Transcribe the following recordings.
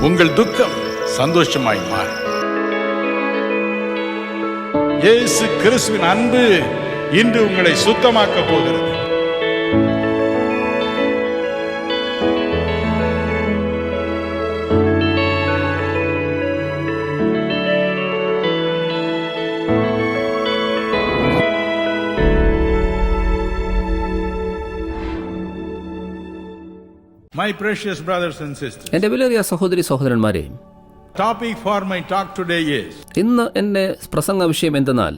உங்கள் துக்கம் சந்தோஷமாய் மாறும். இயேசு கிறிஸ்துவின் அன்பு இன்று உங்களை சுத்தமாக்க போகிறது. My precious brothers and sisters, എൻ്റെ വിലയേറിയ സഹോദരി സഹോദരന്മാരെ, topic for my talk today is ഇന്ന് എൻ്റെ പ്രസംഗ വിഷയം എന്തെന്നാൽ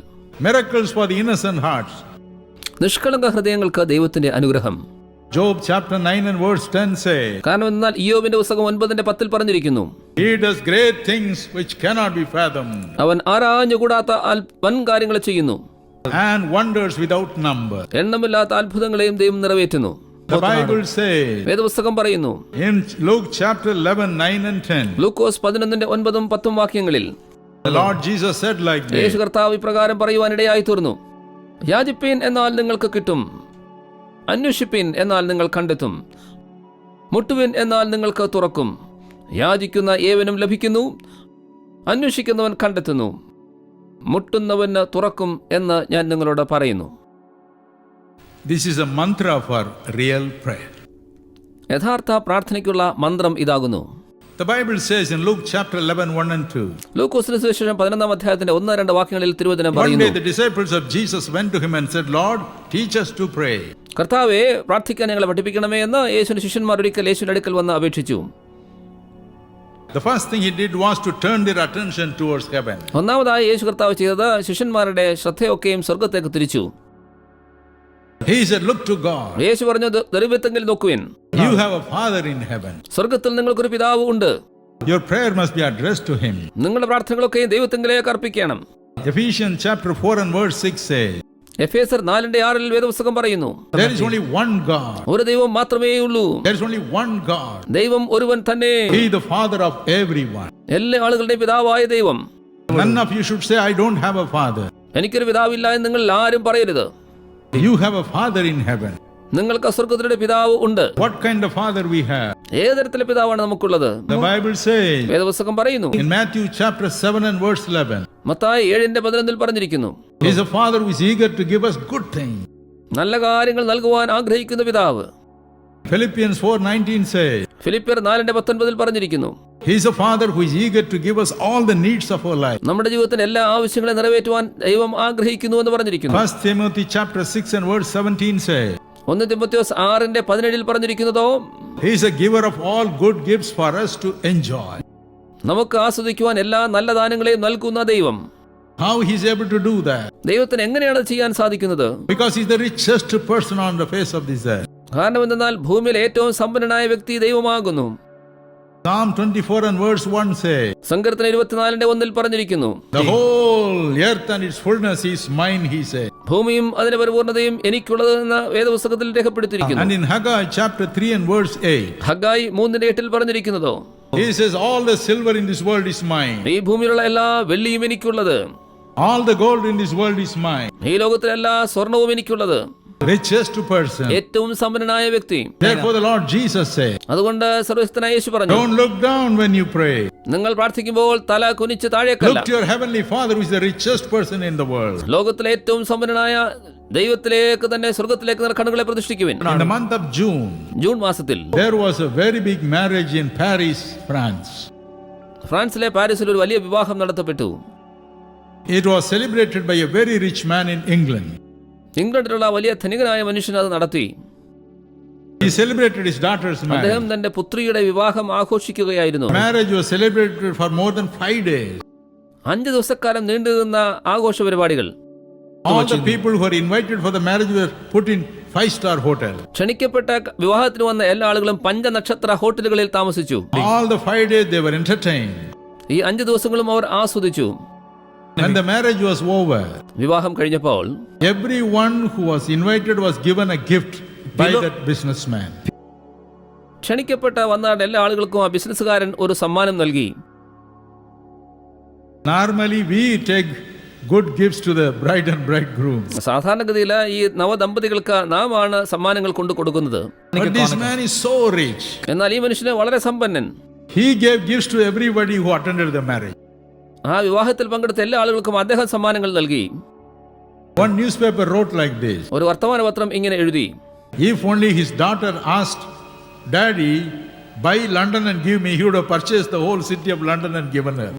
miracles for the innocent hearts. നിഷ്കളങ്ക ഹൃദയങ്ങൾക്ക് ദൈവത്തിന്റെ അനുഗ്രഹം. Job chapter 9 and verse 10 says, കാരണം എന്നാൽ ഇയ്യോബിന്റെ പുസ്തകം 9:10 പറഞ്ഞിരിക്കുന്നു, He does great things which cannot be fathomed, അവൻ ആരാഞ്ഞുകൂടാത്ത വൻ കാര്യങ്ങൾ ചെയ്യുന്നു, and wonders without number. എണ്ണമില്ലാത്ത അത്ഭുതങ്ങളെയും ദൈവം നിറവേറ്റുന്നു. The Bible says വേദപുസ്തകം പറയുന്നു in Luke chapter 11, 9 and 10, ലൂക്കോസ് 11:9-10 വാക്യങ്ങളിൽ the Lord Jesus said like this, യേശു കർത്താവ് ഇപ്രകാരം പറയുവാനിടയായി തീർന്നു, യാചിപ്പീൻ എന്നാൽ നിങ്ങൾക്ക് കിട്ടും, അന്വേഷിപ്പീൻ എന്നാൽ നിങ്ങൾ കണ്ടെത്തും, മുട്ടുവിൻ എന്നാൽ നിങ്ങൾക്ക് തുറക്കും. യാചിക്കുന്ന ഏവനും ലഭിക്കുന്നു, അന്വേഷിക്കുന്നവൻ കണ്ടെത്തുന്നു, മുട്ടുന്നവന് തുറക്കും എന്ന് ഞാൻ നിങ്ങളോട് പറയുന്നു. This is a mantra for real prayer. യഥാർത്ഥ പ്രാർത്ഥനയ്ക്കുള്ള മന്ത്രം ഇതാകുന്നു. The Bible says in Luke chapter 11, 1 and 2, ലൂക്കോസിന് സുവിശേഷം 11-1-2 വാക്യങ്ങളിൽ തിരുവചനം one day പറയുന്നു, the disciples of Jesus went to him and said, Lord, teach us to pray. കർത്താവേ, പ്രാർത്ഥിക്കാൻ ഞങ്ങളെ പഠിപ്പിക്കണമേ എന്ന് യേശുവിന്റെ ശിഷ്യന്മാർ ഒരിക്കൽ യേശുവിന്റെ അടുക്കൽ വന്ന് അപേക്ഷിച്ചു. The first thing he did was to turn their attention towards heaven. ഒന്നാമതായി യേശു കർത്താവ് ചെയ്തത് ശിഷ്യന്മാരുടെ ശ്രദ്ധയൊക്കെയും സ്വർഗ്ഗത്തേക്ക് തിരിച്ചു. He said, look to God. യേശു പറഞ്ഞു, ദൈവത്തെങ്കിൽ നോക്കുവിൻ, You have a Father in heaven. സ്വർഗ്ഗത്തിൽ നിങ്ങൾക്കൊരു പിതാവ് ഉണ്ട്. Your prayer must be addressed to him. നിങ്ങളുടെ പ്രാർത്ഥനകളൊക്കെ ദൈവത്തെങ്കിലേക്ക് അർപ്പിക്കണം. Ephesians chapter 4 and verse 6 says, എഫേസർ 4:6 വേദപുസ്തകം പറയുന്നു, there is only one God. ഒരു ദൈവം മാത്രമേ ഉള്ളൂ, There is only one God. ദൈവം ഒരുവൻ തന്നെ, He the Father of everyone. എല്ലാ ആളുകളുടെയും പിതാവായ ദൈവം. None of you should say, I don't have a father. എനിക്കൊരു പിതാവില്ല എന്ന് നിങ്ങൾ ആരും പറയരുത്. You have a Father in heaven. നിങ്ങൾക്ക് സ്വർഗ്ഗത്തിലെ പിതാവ് ഉണ്ട്. What kind of father we have? ഏത് തരത്തിലെ പിതാവാണ് നമുക്കുള്ളത്? The Bible says വേദപുസ്തകം പറയുന്നു, in Matthew chapter 7 and verse 11, Mathai 7:11 പറഞ്ഞിരിക്കുന്നു, He is a Father who is eager to give us good things. നല്ല കാര്യങ്ങൾ നൽകുവാൻ ആഗ്രഹിക്കുന്ന പിതാവ്. Philippians 4:19 says, ഫിലിപ്പിയർ 4:19 പറഞ്ഞിരിക്കുന്നു, He is a Father who is eager to give us all the needs of our life. നമ്മുടെ ജീവിതത്തിന്റെ എല്ലാ ആവശ്യങ്ങളെ നിറവേറ്റുവാൻ ദൈവം ആഗ്രഹിക്കുന്നു എന്ന് പറഞ്ഞിരിക്കുന്നു. 1 Timothy chapter 6 and verse 17 says, 1 തിമോഥെയോസ് 6:17 പറഞ്ഞിരിക്കുന്നതോ, He is a giver of all good gifts for us to enjoy. നമുക്ക് ആസ്വദിക്കുവാൻ എല്ലാ നല്ല ദാനങ്ങളെയും നൽകുന്ന ദൈവം. How He is able to do that? ദൈവത്തിന് എങ്ങനെയാണ് ചെയ്യാൻ സാധിക്കുന്നത്? Because He is the richest person on the face of this earth. കാരണം എന്തെന്നാൽ ഭൂമിയിൽ ഏറ്റവും സമ്പന്നനായ വ്യക്തി ദൈവമാകുന്നു. Psalm 24 and verse 1 says, സങ്കീർത്തനം 24:1 പറഞ്ഞിരിക്കുന്നു, the whole earth and its fullness is mine, He said. ഭൂമിയും അതിന്റെ പരിപൂർണതയും എനിക്കുള്ളത് എന്ന് വേദപുസ്തകത്തിൽ രേഖപ്പെടുത്തിയിരിക്കുന്നു. And in Haggai chapter 3 and verse 8, Haggai 3:8 പറഞ്ഞിരിക്കുന്നതോ, He says, all the silver in this world is mine. ഈ ഭൂമിയിലുള്ള എല്ലാ വെള്ളിയും എനിക്കുള്ളത്, All the gold in this world is mine. ഈ ലോകത്തിലെ എല്ലാ സ്വർണവും എനിക്കുള്ളത്. Richest person. ഏറ്റവും സമ്പന്നനായ വ്യക്തി. Therefore the Lord Jesus said, അതുകൊണ്ട് സർവ്വശക്തനായ യേശു പറഞ്ഞു, don't look down when you pray. നിങ്ങൾ പ്രാർത്ഥിക്കുമ്പോൾ തല കുനിച്ച് താഴേക്കല്ല, Look to your heavenly Father who is the richest person in the world. ലോകത്തിലെ ഏറ്റവും സമ്പന്നനായ ദൈവത്തിലേക്ക് തന്നെ, സ്വർഗ്ഗത്തിലേക്ക് കണ്ണുകളെ പ്രതിഷ്ഠിക്കുവിൻ. In the month of June, June മാസത്തിൽ there was a very big marriage in Paris, France. ഫ്രാൻസിലെ പാരീസിൽ ഒരു വലിയ വിവാഹം നടത്തപ്പെട്ടു. It was celebrated by a very rich man in England. ഇംഗ്ലണ്ടിലുള്ള വലിയ ധനികനായ മനുഷ്യൻ അത് നടത്തി. He celebrated his daughter's അദ്ദേഹം marriage. തന്റെ പുത്രിയുടെ വിവാഹം ആഘോഷിക്കുകയായിരുന്നു. Marriage was celebrated for more than 5 days. 5 ദിവസക്കാലം നീണ്ടുനിന്ന ആഘോഷ പരിപാടികൾ. All the people who were invited for the marriage were put in 5-star hotel. ക്ഷണിക്കപ്പെട്ട വിവാഹത്തിന് വന്ന എല്ലാ ആളുകളും 5 നക്ഷത്ര ഹോട്ടലുകളിൽ താമസിച്ചു. All the 5 days they were entertained. ഈ 5 ദിവസങ്ങളും അവർ ആസ്വദിച്ചു. When the marriage was over, വിവാഹം കഴിഞ്ഞപ്പോൾ everyone who was invited was given a gift by that businessman. ക്ഷണിക്കപ്പെട്ട വന്ന എല്ലാ ആളുകൾക്കും ആ ബിസിനസ്സുകാരൻ ഒരു സമ്മാനം നൽകി. Normally we take good gifts to the bride and bridegroom. സാധാരണഗതിയിൽ ഈ നവദമ്പതികൾക്ക് നാം ആണ് സമ്മാനങ്ങൾ കൊണ്ടു കൊടുക്കുന്നത്. But this man is so rich. എന്നാൽ ഈ മനുഷ്യന് വളരെ സമ്പന്നൻ. He gave gifts to everybody who attended the marriage. ആ വിവാഹത്തിൽ പങ്കെടുത്ത എല്ലാ ആളുകൾക്കും അദ്ദേഹം സമ്മാനങ്ങൾ നൽകി. One newspaper wrote like this: ഒരു വർത്തമാനപത്രം ഇങ്ങനെ എഴുതി, if only his daughter asked, Daddy, buy London and give me, he would have purchased the whole city of London and given her.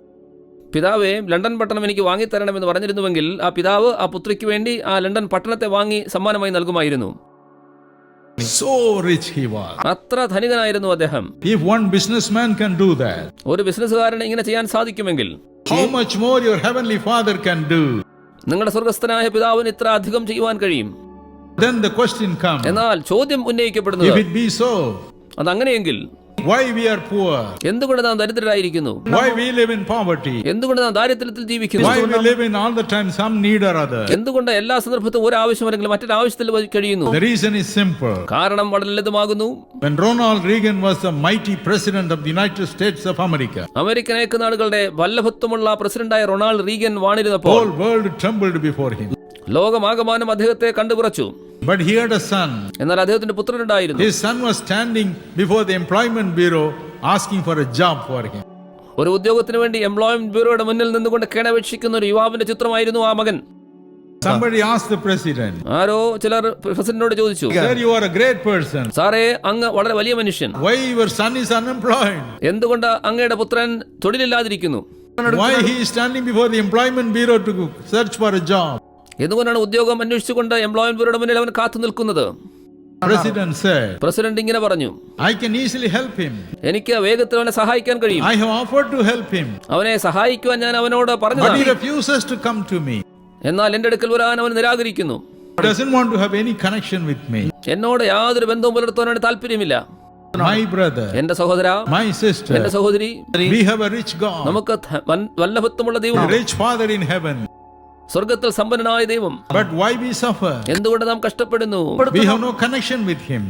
പിതാവേ ലണ്ടൻ പട്ടണം എനിക്ക് വാങ്ങിത്തരണമെന്ന് പറഞ്ഞിരുന്നുവെങ്കിൽ ആ പിതാവ് ആ പുത്രിക്ക് വേണ്ടി ആ ലണ്ടൻ പട്ടണത്തെ വാങ്ങി സമ്മാനമായി നൽകുമായിരുന്നു. So rich he was. അത്ര ധനികനായിരുന്നു അദ്ദേഹം. If one businessman can do that, ഒരു ബിസിനസ്സുകാരന് ഇങ്ങനെ ചെയ്യാൻ സാധിക്കുമെങ്കിൽ how much more your heavenly Father can do? നിങ്ങളുടെ സ്വർഗസ്ഥനായ പിതാവിന് ഇത്ര അധികം ചെയ്യുവാൻ കഴിയും. Then the question comes, എന്നാൽ ചോദ്യം if ഉന്നയിക്കപ്പെടുന്നത്, it be so, അതങ്ങനെയെങ്കിൽ why we are poor? എന്തുകൊണ്ട് നാം ദരിദ്രരായിരിക്കുന്നു? Why we live in poverty? എന്തുകൊണ്ട് നാം ദാരിദ്ര്യത്തിൽ ജീവിക്കുന്നു? Why we live in all the time some need or other? എന്തുകൊണ്ട് എല്ലാ സന്ദർഭത്തിലും ഒരു ആവശ്യം അല്ലെങ്കിൽ മറ്റൊരു ആവശ്യത്തിൽ കഴിയുന്നു? The reason is simple. കാരണം വളരെ ലളിതമാകുന്നു. When Ronald Reagan was the mighty president of the United States of America, American ഐക്യനാടുകളുടെ വല്ലഭത്വമുള്ള പ്രസിഡന്റായ റൊണാൾഡ് റീഗൻ വാണിരുന്നപ്പോൾ whole world trembled before him. ലോകമാകമാനം അദ്ദേഹത്തെ കണ്ടുപുറച്ചു. But he had a son. എന്നാൽ അദ്ദേഹത്തിന്റെ പുത്രനുണ്ടായിരുന്നു. His son was standing before the employment bureau asking for a job for him. ഒരു ഉദ്യോഗത്തിന് വേണ്ടി എംപ്ലോയ്മെന്റ് ബ്യൂറോയുടെ മുന്നിൽ നിന്നുകൊണ്ട് കേണപേക്ഷിക്കുന്ന ഒരു യുവാവിന്റെ ചിത്രമായിരുന്നു ആ മകൻ. Somebody asked the president, ആരോ ചിലർ പ്രസിഡന്റിനോട് ചോദിച്ചു, Sir, you are a great person. സാറേ അങ്ങ് വളരെ വലിയ മനുഷ്യൻ, Why your son is unemployed? എന്തുകൊണ്ട് അങ്ങയുടെ പുത്രൻ തൊഴിലില്ലാതിരിക്കുന്നു? Why he is standing before the employment bureau to search for a job? എന്തുകൊണ്ടാണ് ഉദ്യോഗം അന്വേഷിച്ചുകൊണ്ട് എംപ്ലോയ്മെന്റ് ബ്യൂറോയുടെ മുന്നിൽ അവൻ കാത്തു നിൽക്കുന്നത്? President said, പ്രസിഡന്റ് ഇങ്ങനെ പറഞ്ഞു, I can easily help him. എനിക്ക് വേഗത്തിൽ അവനെ സഹായിക്കാൻ കഴിയും. I have offered to help him, അവനെ സഹായിക്കുവാൻ ഞാൻ അവനോട് but he പറഞ്ഞതാണ്. refuses to come to me. എന്നാൽ എന്റെ അടുക്കൽ വരാൻ അവൻ നിരാകരിക്കുന്നു. He doesn't want to have any connection with me. എന്നോട് യാതൊരു ബന്ധവും പുലർത്താൻ താല്പര്യമില്ല. My brother, എന്റെ സഹോദര, my sister, എന്റെ സഹോദരി, we have a rich God, നമുക്ക് വല്ലഭത്വമുള്ള a ദൈവം, rich Father in heaven. സ്വർഗത്തിൽ സമ്പന്നനായ ദൈവം. But why we suffer? എന്തുകൊണ്ട് നാം കഷ്ടപ്പെടുന്നു? We have no connection with him.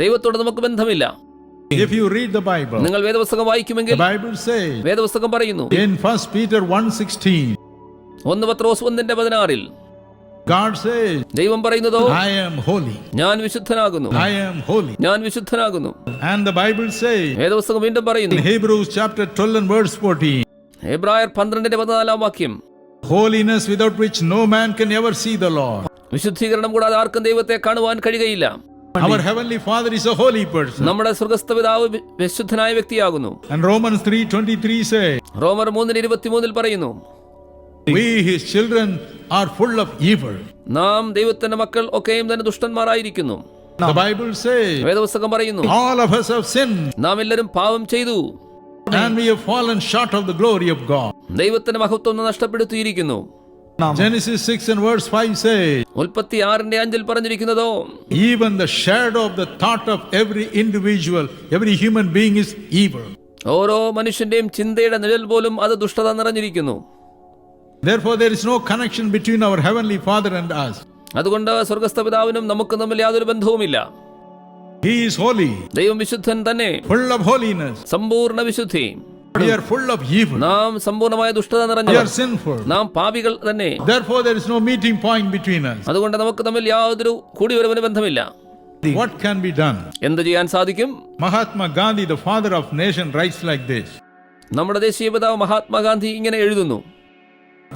ദൈവത്തോട് നമുക്ക് ബന്ധമില്ല. If you read the Bible, നിങ്ങൾ വേദപുസ്തകം the വായിക്കുമെങ്കിൽ Bible says വേദപുസ്തകം പറയുന്നു, in 1 Peter 1:16, 1 Pathros 1:16 God says, ദൈവം പറയുന്നതോ, I am holy. ഞാൻ വിശുദ്ധനാകുന്നു, I am holy. ഞാൻ വിശുദ്ധനാകുന്നു. And the Bible says വേദപുസ്തകം വീണ്ടും in പറയുന്നു, Hebrews chapter 12 and verse 14, എബ്രായർ 12:14 വാക്യം, holiness without which no man can ever see the Lord. വിശുദ്ധീകരണം കൂടാതെ ആർക്കും ദൈവത്തെ കാണുവാൻ കഴിയുകയില്ല. Our heavenly Father is a holy person. നമ്മുടെ സ്വർഗ്ഗസ്ഥ പിതാവ് വിശുദ്ധനായ വ്യക്തിയാകുന്നു. And Romans 3:23 says, റോമർ 3:23 പറയുന്നു, we his children are full of evil. നാം ദൈവത്തിന്റെ മക്കൾ ഒക്കെയും തന്നെ ദുഷ്ടന്മാരായിരിക്കുന്നു. The Bible says വേദപുസ്തകം പറയുന്നു, all of us have sinned നാം എല്ലാവരും പാപം ചെയ്തു, and we have fallen short of the glory of God. ദൈവത്തിന്റെ മഹത്വം നഷ്ടപ്പെടുത്തിയിരിക്കുന്നു. Genesis 6 and verse 5 says, ഉൽപ്പത്തി 6:5 പറഞ്ഞിരിക്കുന്നതോ, even the shadow of the thought of every individual, every human being is evil. ഓരോ മനുഷ്യന്റെയും ചിന്തയുടെ നിഴൽ പോലും അത് ദുഷ്ടത നിറഞ്ഞിരിക്കുന്നു. Therefore there is no connection between our heavenly Father and us. അതുകൊണ്ട് സ്വർഗ്ഗസ്ഥ പിതാവിനും നമുക്ക് തമ്മിൽ യാതൊരു ബന്ധവുമില്ല. He is holy, ദൈവം വിശുദ്ധൻ തന്നെ, full of holiness. സമ്പൂർണ്ണ വിശുദ്ധി. We are full of evil. നാം സമ്പൂർണ്ണമായ ദുഷ്ടത We നിറഞ്ഞവർ, are sinful. നാം പാപികൾ തന്നെ. Therefore there is no meeting point between us. അതുകൊണ്ട് നമുക്ക് തമ്മിൽ യാതൊരു കൂടിവരവിന് ബന്ധമില്ല. What can be done? എന്ത് ചെയ്യാൻ സാധിക്കും? Mahatma Gandhi, the father of nation, writes like this. നമ്മുടെ ദേശീയ പിതാവ് മഹാത്മാഗാന്ധി ഇങ്ങനെ എഴുതുന്നു,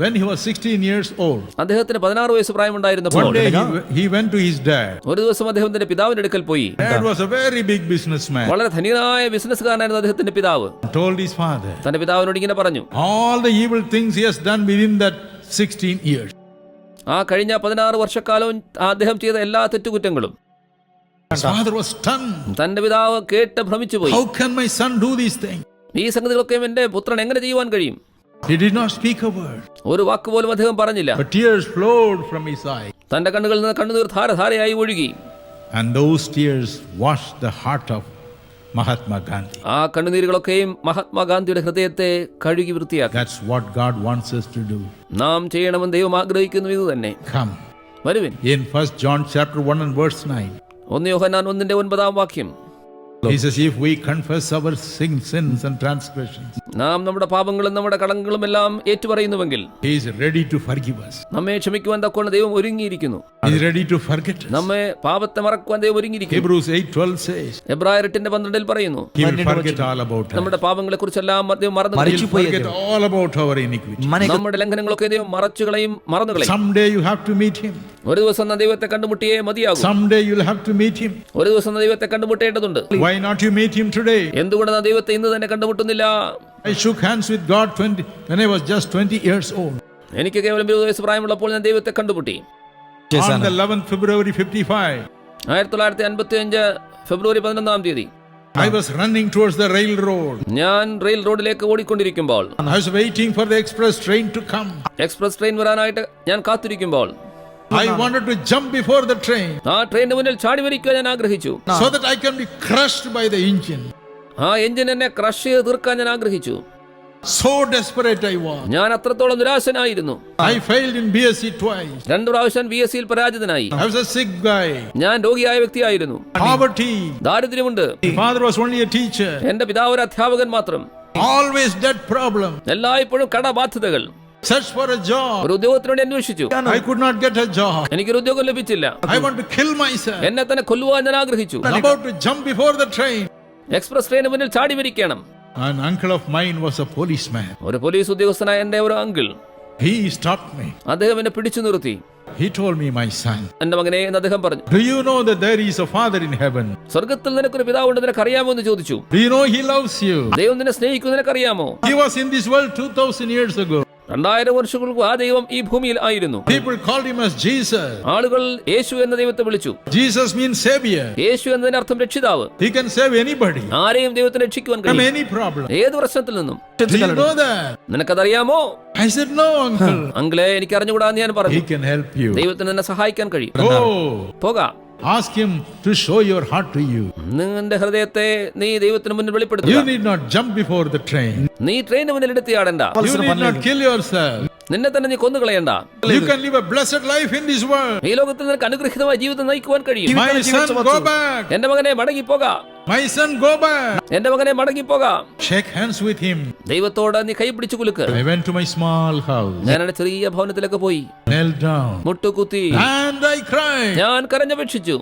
when he was 16 years old, അദ്ദേഹത്തിന് 16 വയസ്സ് പ്രായമുണ്ടായിരുന്നപ്പോൾ one day he went to his dad. ഒരു ദിവസം അദ്ദേഹത്തിന്റെ പിതാവിന്റെ അടുക്കൽ പോയി. Dad was a very big businessman. വളരെ ധനികനായ ബിസിനസ്സുകാരനായിരുന്നു അദ്ദേഹത്തിന്റെ പിതാവ്. Told his father തന്റെ പിതാവിനോട് ഇങ്ങനെ പറഞ്ഞു, all the evil things he has done within that 16 years. ആ കഴിഞ്ഞ 16 വർഷക്കാലവും അദ്ദേഹം ചെയ്ത എല്ലാ തെറ്റുകുറ്റങ്ങളും. His father was stunned. തന്റെ പിതാവ് കേട്ട് ഭ്രമിച്ചുപോയി. How can my son do these things? ഈ സംഗതികളൊക്കെ എന്റെ പുത്രൻ എങ്ങനെ ചെയ്യുവാൻ കഴിയും? He did not speak a word, ഒരു വാക്ക് പോലും അദ്ദേഹം പറഞ്ഞില്ല. but tears flowed from his eyes, തന്റെ കണ്ണുകളിൽ നിന്ന് കണ്ണുനീർ ധാരധാരയായി ഒഴുകി. and those tears washed the heart of Mahatma Gandhi. ആ കണ്ണുനീരുകളൊക്കെയും മഹാത്മാഗാന്ധിയുടെ ഹൃദയത്തെ കഴുകി വൃത്തിയാക്കി. That's what God wants us to do. നാം ചെയ്യണമെന്ന് ദൈവം ആഗ്രഹിക്കുന്നു ഇത് തന്നെ. Come. വരുവിൻ. In 1 John chapter 1 and verse 9, 1 യോഹന്നാൻ 1:9 വാക്യം, he says, if we confess our sins and transgressions, നാം നമ്മുടെ പാപങ്ങളും നമ്മുടെ കടങ്ങളും എല്ലാം ഏറ്റുപറയുന്നുവെങ്കിൽ He is ready to forgive us. നമ്മെ ക്ഷമിക്കുവാൻ തക്കോണം ദൈവം ഒരുങ്ങിയിരിക്കുന്നു. He is ready to forget us. നമ്മെ പാപത്തെ മറക്കുവാൻ ദൈവം ഒരുങ്ങിയിരിക്കുന്നു. Hebrews 8:12 says, എബ്രായർ 8:12 പറയുന്നു, He will forget all about us. നമ്മുടെ പാപങ്ങളെ കുറിച്ചെല്ലാം ദൈവം മറന്നു He will forget all about our iniquity. നമ്മുടെ ലംഘനങ്ങളൊക്കെ ദൈവം മറച്ചുകളയും മറന്നുകളയും. Someday you have to meet Him. ഒരു ദിവസം നാം ദൈവത്തെ കണ്ടുമുട്ടിയേ മതിയാകും. Someday you'll have to meet Him. ഒരു ദിവസം നാം ദൈവത്തെ കണ്ടുമുട്ടേണ്ടതുണ്ട്. Why not you meet Him today? എന്തുകൊണ്ട് നാം ദൈവത്തെ ഇന്ന് തന്നെ കണ്ടുമുട്ടുന്നില്ല? I shook hands with God when I was just 20 years old. എനിക്ക് കേവലം 20 വയസ്സ് പ്രായമുള്ളപ്പോൾ ഞാൻ ദൈവത്തെ കണ്ടുമുട്ടി. On the 11th February 55, 1955 February 11 I was running towards the railroad. ഞാൻ റെയിൽ റോഡിലേക്ക് ഓടിക്കൊണ്ടിരിക്കുമ്പോൾ, I was waiting for the express train to come. Express train വരാനായിട്ട് ഞാൻ കാത്തിരിക്കുമ്പോൾ, I wanted to jump before the train ആ ട്രെയിനിന് മുന്നിൽ ചാടി മരിക്കാൻ ഞാൻ ആഗ്രഹിച്ചു. so that I can be crushed by the engine. ആ എഞ്ചിൻ എന്നെ ക്രഷ് ചെയ്ത് തീർക്കാൻ ഞാൻ ആഗ്രഹിച്ചു. So desperate I was. ഞാൻ അത്രത്തോളം നിരാശനായിരുന്നു. I failed in BSc twice. 2 പ്രാവശ്യം BSc പരാജിതനായി. I was a sick guy. ഞാൻ രോഗിയായ വ്യക്തിയായിരുന്നു. Poverty. ദാരിദ്ര്യമുണ്ട്. My father was only a teacher. എന്റെ പിതാവ് ഒരു അധ്യാപകൻ മാത്രം. Always debt problem. എല്ലായ്പ്പോഴും കടബാധ്യതകൾ. Search for a job. ഒരു ഉദ്യോഗത്തിനോട് അന്വേഷിച്ചു. I could not get a job. എനിക്കൊരു ഉദ്യോഗം ലഭിച്ചില്ല. I want to kill myself. എന്നെ തന്നെ കൊല്ലുവാൻ ഞാൻ ആഗ്രഹിച്ചു. About to jump before the train. Express train മുന്നിൽ ചാടി മരിക്കണം. An uncle of mine was a policeman. ഒരു പോലീസ് ഉദ്യോഗസ്ഥനായ എന്റെ ഒരു അങ്കിൾ, He stopped me. അദ്ദേഹം എന്നെ പിടിച്ചു നിർത്തി. He told me, my son, എന്റെ മകനെ എന്ന് അദ്ദേഹം പറഞ്ഞു, do you know that there is a father in heaven? സ്വർഗത്തിൽ നിനക്കൊരു പിതാവുണ്ട്, നിനക്ക് അറിയാമോ എന്ന് ചോദിച്ചു. Do you know he loves you? ദൈവം നിന്നെ സ്നേഹിക്കുന്നു, നിനക്കറിയാമോ? He was in this world 2000 years ago. 2000 വർഷങ്ങൾക്ക് ആ ദൈവം ഈ ഭൂമിയിൽ ആയിരുന്നു. People called him as Jesus. ആളുകൾ യേശു എന്ന ദൈവത്തെ വിളിച്ചു. Jesus means savior. യേശു എന്നതിന്റെ അർത്ഥം രക്ഷിതാവ്. He can save anybody ആരെയും ദൈവത്തിന് രക്ഷിക്കുവാൻ from കഴിയും, any problem. ഏത് പ്രശ്നത്തിൽ നിന്നും. Do you know that? നിനക്കതറിയാമോ? I said, no, uncle. അങ്കിളെ, എനിക്ക് അറിഞ്ഞുകൂടാന്ന് ഞാൻ He പറഞ്ഞു. can help you. ദൈവത്തിന് നിന്നെ സഹായിക്കാൻ കഴിയും. Go. പോകാം. Ask him to show your heart to you. നിന്റെ ഹൃദയത്തെ നീ ദൈവത്തിന് മുന്നിൽ വെളിപ്പെടുത്തുക. You need not jump before the train. നീ ട്രെയിനിന് മുന്നിൽ എടുത്തിയാടണ്ട. You need not kill yourself. നിന്നെ തന്നെ നീ കൊന്നുകളയണ്ട. You can live a blessed life in this world. ഈ ലോകത്തിൽ നിനക്ക് അനുഗ്രഹീതമായ ജീവിതം നയിക്കുവാൻ കഴിയും. My son, go back. എന്റെ മകനെ മടങ്ങിപ്പോക. My son, go back. എന്റെ മകനെ മടങ്ങിപ്പോക. Shake hands with him. ദൈവത്തോട് നീ കൈ പിടിച്ചു കുലുക്ക്. I went to my small house. ഞാൻ എന്റെ ചെറിയ ഭവനത്തിലേക്ക് പോയി. Knelt down. മുട്ടുകുത്തി. And I cried. ഞാൻ കരഞ്ഞപേക്ഷിച്ചു.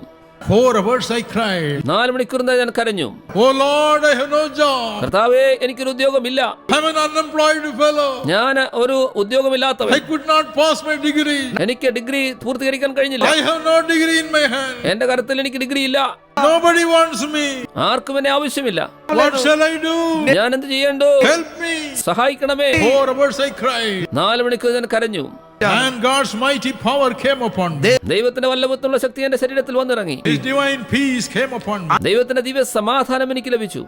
4 hours I cried. 4 മണിക്കൂർ ഞാൻ കരഞ്ഞു. Oh Lord, I have no job. കർത്താവേ, എനിക്കൊരു ഉദ്യോഗമില്ല. I'm an unemployed fellow. ഞാൻ ഒരു ഉദ്യോഗമില്ലാത്തവൻ. I could not pass my degree. എനിക്ക് ഡിഗ്രി പൂർത്തീകരിക്കാൻ കഴിഞ്ഞില്ല. I have no degree in my hand. എന്റെ കരത്തിൽ എനിക്ക് ഡിഗ്രി ഇല്ല. Nobody wants me. ആർക്കും എന്നെ ആവശ്യമില്ല. What shall I do? ഞാൻ എന്ത് ചെയ്യണ്ടു? Help me. സഹായിക്കണമേ. 4 hours I cried. 4 മണിക്കൂർ ഞാൻ കരഞ്ഞു. And God's mighty power came upon me. ദൈവത്തിന്റെ വല്ലഭത്തുള്ള ശക്തി എന്റെ ശരീരത്തിൽ വന്നിറങ്ങി. His divine peace came upon me. ദൈവത്തിന്റെ ദിവ്യ സമാധാനം എനിക്ക് ലഭിച്ചു.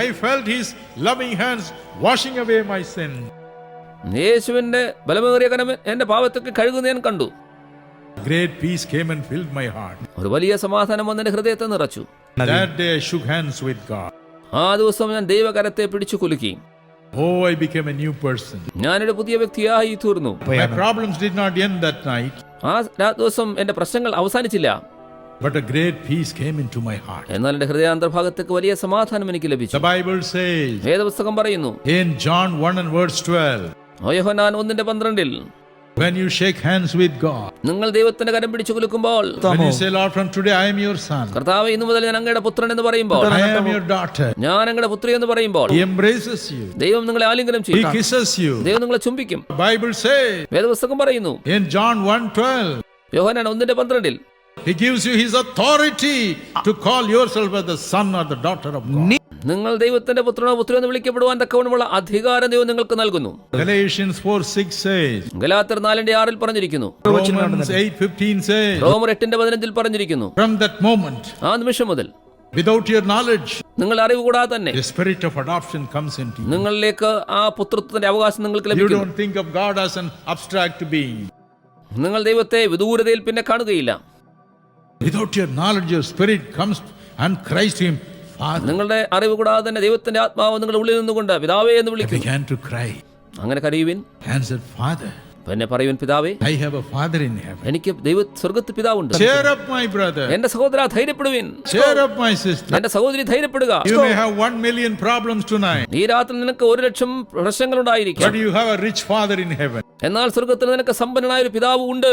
I felt his loving hands washing away my sin. യേശുവിന്റെ ബലമേറിയ കരം എന്റെ പാപത്തൊക്കെ കഴുകുന്നത് ഞാൻ കണ്ടു. Great peace came and filled my heart. ഒരു വലിയ സമാധാനം വന്ന് എന്റെ ഹൃദയത്തെ നിറച്ചു. That day I shook hands with God. ആ ദിവസം ഞാൻ ദൈവകരത്തെ പിടിച്ചു കുലുക്കി. Oh, I became a new person. ഞാനൊരു പുതിയ വ്യക്തിയായി തീർന്നു. My problems did not end that night. ആ ദിവസം എന്റെ പ്രശ്നങ്ങൾ അവസാനിച്ചില്ല. But a great peace came into my heart. എന്നാൽ എന്റെ ഹൃദയാന്തർഭാഗത്തേക്ക് വലിയ സമാധാനം എനിക്ക് ലഭിച്ചു. The Bible says വേദപുസ്തകം പറയുന്നു in John 1 and verse 12, Yohannan 1:12, when you shake hands with God, നിങ്ങൾ ദൈവത്തിന്റെ കരം പിടിച്ചു കുലുക്കുമ്പോൾ, when you say, Lord, from today I am your son, കർത്താവേ, ഇന്നു മുതൽ ഞാൻ അങ്ങയുടെ പുത്രൻ എന്ന് പറയുമ്പോൾ, I am your daughter, ഞാൻ അങ്ങയുടെ പുത്രി എന്ന് പറയുമ്പോൾ, he embraces you, ദൈവം നിങ്ങളെ ആലിംഗനം he ചെയ്യും. kisses you. ദൈവം നിങ്ങളെ ചുംബിക്കും. Bible says വേദപുസ്തകം പറയുന്നു in John 1:12, Yohannan 1:12, he gives you his authority to call yourself as the son or the daughter of God. നിങ്ങൾ ദൈവത്തിന്റെ പുത്രനോ പുത്രിയോ എന്ന് വിളിക്കപ്പെടുവാൻ തക്കവണ്ണമുള്ള അധികാരം ദൈവം നിങ്ങൾക്ക് നൽകുന്നു. Galatians 4:6 says, ഗലാത്യർ 4:6 പറഞ്ഞിരിക്കുന്നു. Romans 8:15 says, റോമർ 8:15 പറഞ്ഞിരിക്കുന്നു. from that moment, ആ നിമിഷം മുതൽ, without your knowledge, നിങ്ങൾ അറിവ് കൂടാതെ തന്നെ the spirit of adoption comes into you. നിങ്ങളിലേക്ക് ആ പുത്രത്വത്തിന്റെ അവകാശം നിങ്ങൾക്ക് You ലഭിക്കുന്നു. don't think of God as an abstract being. നിങ്ങൾ ദൈവത്തെ വിദൂരതയിൽ പിന്നെ കാണുകയില്ല. Without your knowledge, your spirit comes and cries to him, Father. നിങ്ങളുടെ അറിവ് കൂടാതെ തന്നെ ദൈവത്തിന്റെ ആത്മാവ് നിങ്ങളുടെ ഉള്ളിൽ നിന്നുകൊണ്ട് പിതാവേ എന്ന് I വിളിക്കും. began to cry അങ്ങനെ കരയുവിൻ. and said, Father. പിന്നെ പറയുവൻ, പിതാവേ, I have a Father in heaven. എനിക്ക് സ്വർഗത്തിൽ പിതാവുണ്ട്. Cheer up, my brother. എന്റെ സഹോദരാ, ധൈര്യപ്പെടുവിൻ. Cheer up, my sister. എന്റെ സഹോദരി, ധൈര്യപ്പെടുക. You may have 1 million problems tonight, ഈ രാത്രി നിനക്ക് 1,00,000 പ്രശ്നങ്ങൾ ഉണ്ടായിരിക്കും. but you have a rich Father in heaven, എന്നാൽ സ്വർഗത്തിൽ നിനക്ക് സമ്പന്നനായ ഒരു പിതാവ് ഉണ്ട്,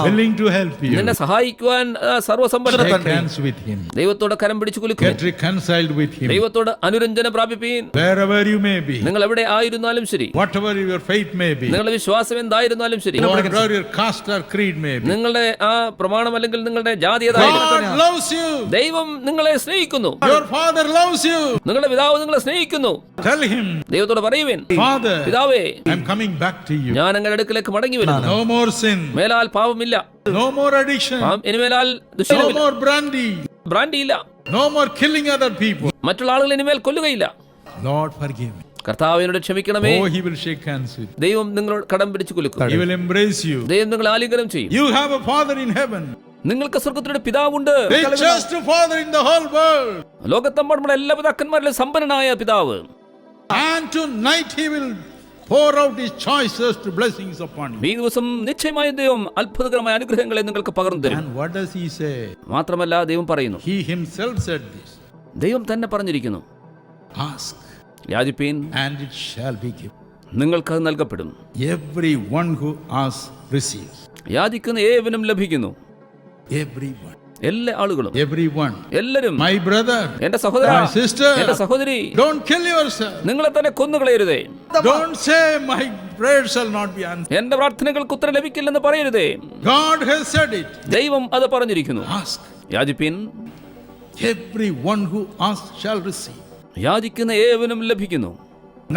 willing to help you. നിന്നെ സഹായിക്കുവാൻ സർവ്വസമ്പന്നൻ. Shake hands with him. ദൈവത്തോട് കരം പിടിച്ചു കുലുക്കുക. Get reconciled with him. ദൈവത്തോട് അനുരഞ്ജന പ്രാപിപ്പീൻ. Wherever you may be, നിങ്ങൾ എവിടെ ആയിരുന്നാലും ശരി, whatever your faith may be, നിങ്ങളുടെ വിശ്വാസം എന്തായിരുന്നാലും ശരി, whatever your caste or creed may be, നിങ്ങളുടെ ആ പ്രമാണം അല്ലെങ്കിൽ നിങ്ങളുടെ ജാതി God ഏതായാലും loves you. ദൈവം നിങ്ങളെ സ്നേഹിക്കുന്നു. Your Father loves you. നിങ്ങളുടെ പിതാവ് നിങ്ങളെ സ്നേഹിക്കുന്നു. Tell him, ദൈവത്തോട് പറയുവിൻ, Father, പിതാവേ, I'm coming back to you. ഞാൻ അങ്ങയുടെ അടുക്കലേക്ക് മടങ്ങി വരുന്നു. No more sin. മേലാൽ പാപമില്ല, No more addiction. ഇനിമേലാൽ No ദുശ്ശീലമില്ല, more brandy. ബ്രാൻഡിയില്ല, No more killing other people. മറ്റുള്ള ആളുകൾ ഇനിമേൽ കൊല്ലുകയില്ല. Lord, forgive me. കർത്താവിനോട് ക്ഷമിക്കണമേ. Oh, he will shake hands with you. ദൈവം നിങ്ങളോട് കടം പിടിച്ചു കുലുക്കും. He will embrace you. ദൈവം നിങ്ങളെ ആലിംഗനം ചെയ്യും. You have a Father in heaven. നിങ്ങൾക്ക് സ്വർഗത്തിലൊരു പിതാവുണ്ട്. The richest Father in the whole world. ലോകത്തെമ്പാടുമുള്ള എല്ലാ പിതാക്കന്മാരിലും സമ്പന്നനായ പിതാവ്. And tonight he will pour out his choicest blessings upon you. ഈ ദിവസം നിശ്ചയമായ ദൈവം അത്ഭുതകരമായ അനുഗ്രഹങ്ങളെ നിങ്ങൾക്ക് പകർന്നു തരും. And what does he say? മാത്രമല്ല ദൈവം പറയുന്നു, He himself said this. ദൈവം തന്നെ പറഞ്ഞിരിക്കുന്നു, Ask യാചിപ്പീൻ, and it shall be given. നിങ്ങൾക്കത് നൽകപ്പെടും. Everyone who asks receives. യാചിക്കുന്ന ഏവനും ലഭിക്കുന്നു. Everyone. എല്ലാ ആളുകളും, Everyone. എല്ലാരും. My brother, എന്റെ സഹോദര, my sister, എന്റെ സഹോദരി, don't kill yourself. നിങ്ങളെ തന്നെ കൊന്നുകളയരുതേ. Don't say my prayer shall not be answered. എന്റെ പ്രാർത്ഥനകൾക്ക് ഉത്തരം ലഭിക്കില്ലെന്ന് പറയരുതേ. God has said it. ദൈവം അത് പറഞ്ഞിരിക്കുന്നു. Ask. യാചിപ്പീൻ, Everyone who asks shall receive. യാചിക്കുന്ന ഏവനും ലഭിക്കുന്നു.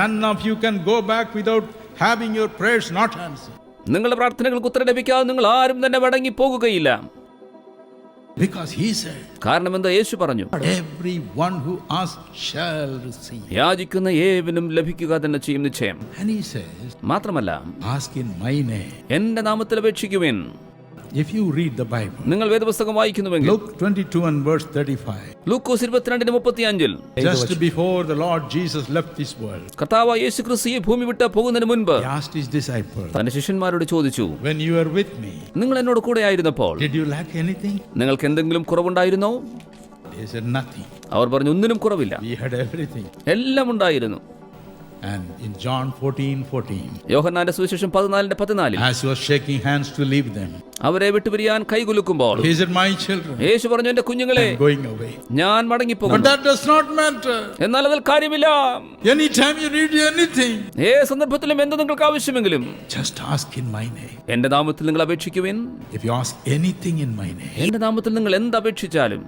None of you can go back without having your prayers not answered. നിങ്ങളുടെ പ്രാർത്ഥനകൾക്ക് ഉത്തരം ലഭിക്കാതെ നിങ്ങൾ ആരും തന്നെ മടങ്ങി പോകുകയില്ല. Because he said, കാരണം എന്താ? യേശു പറഞ്ഞു, everyone who asks shall receive. യാചിക്കുന്ന ഏവനും ലഭിക്കുക തന്നെ ചെയ്യും നിശ്ചയം. And he says, മാത്രമല്ല, ask in my name. എന്റെ നാമത്തിൽ അപേക്ഷിക്കുവിൻ. If you read the Bible, നിങ്ങൾ വേദപുസ്തകം വായിക്കുന്നുവെങ്കിൽ Luke 22 and verse 35. Lukose 22:35 Just before the Lord Jesus left this world, കർത്താവ് യേശു ക്രിസ്തു ഈ ഭൂമി വിട്ട് പോകുന്നതിന് മുൻപ് he asked his disciples, തന്റെ ശിഷ്യന്മാരോട് ചോദിച്ചു, when you were with me, നിങ്ങൾ എന്നോട് കൂടെ ആയിരുന്നപ്പോൾ did you lack anything? നിങ്ങൾക്ക് എന്തെങ്കിലും കുറവുണ്ടായിരുന്നോ? They said nothing. അവർ പറഞ്ഞു, ഒന്നിനും കുറവില്ല, We had everything. എല്ലാം ഉണ്ടായിരുന്നു. And in John 14:14, യോഹന്നാന്റെ സുവിശേഷം 14:14 as he was shaking hands to leave them, അവരെ വിട്ടുപിരിയാൻ കൈകുലുക്കുമ്പോൾ he said, my children, യേശു പറഞ്ഞു, എന്റെ കുഞ്ഞുങ്ങളെ, I'm going away. ഞാൻ But മടങ്ങിപ്പോകുന്നു. that does not matter. എന്നാൽ അതിൽ കാര്യമില്ല. Anytime you need anything, ഏത് സന്ദർഭത്തിലും എന്ത് നിങ്ങൾക്ക് ആവശ്യമെങ്കിലും just ask in my name. എന്റെ നാമത്തിൽ നിങ്ങൾ അപേക്ഷിക്കുവിൻ. If you ask anything in my name, എന്റെ നാമത്തിൽ നിങ്ങൾ എന്ത് അപേക്ഷിച്ചാലും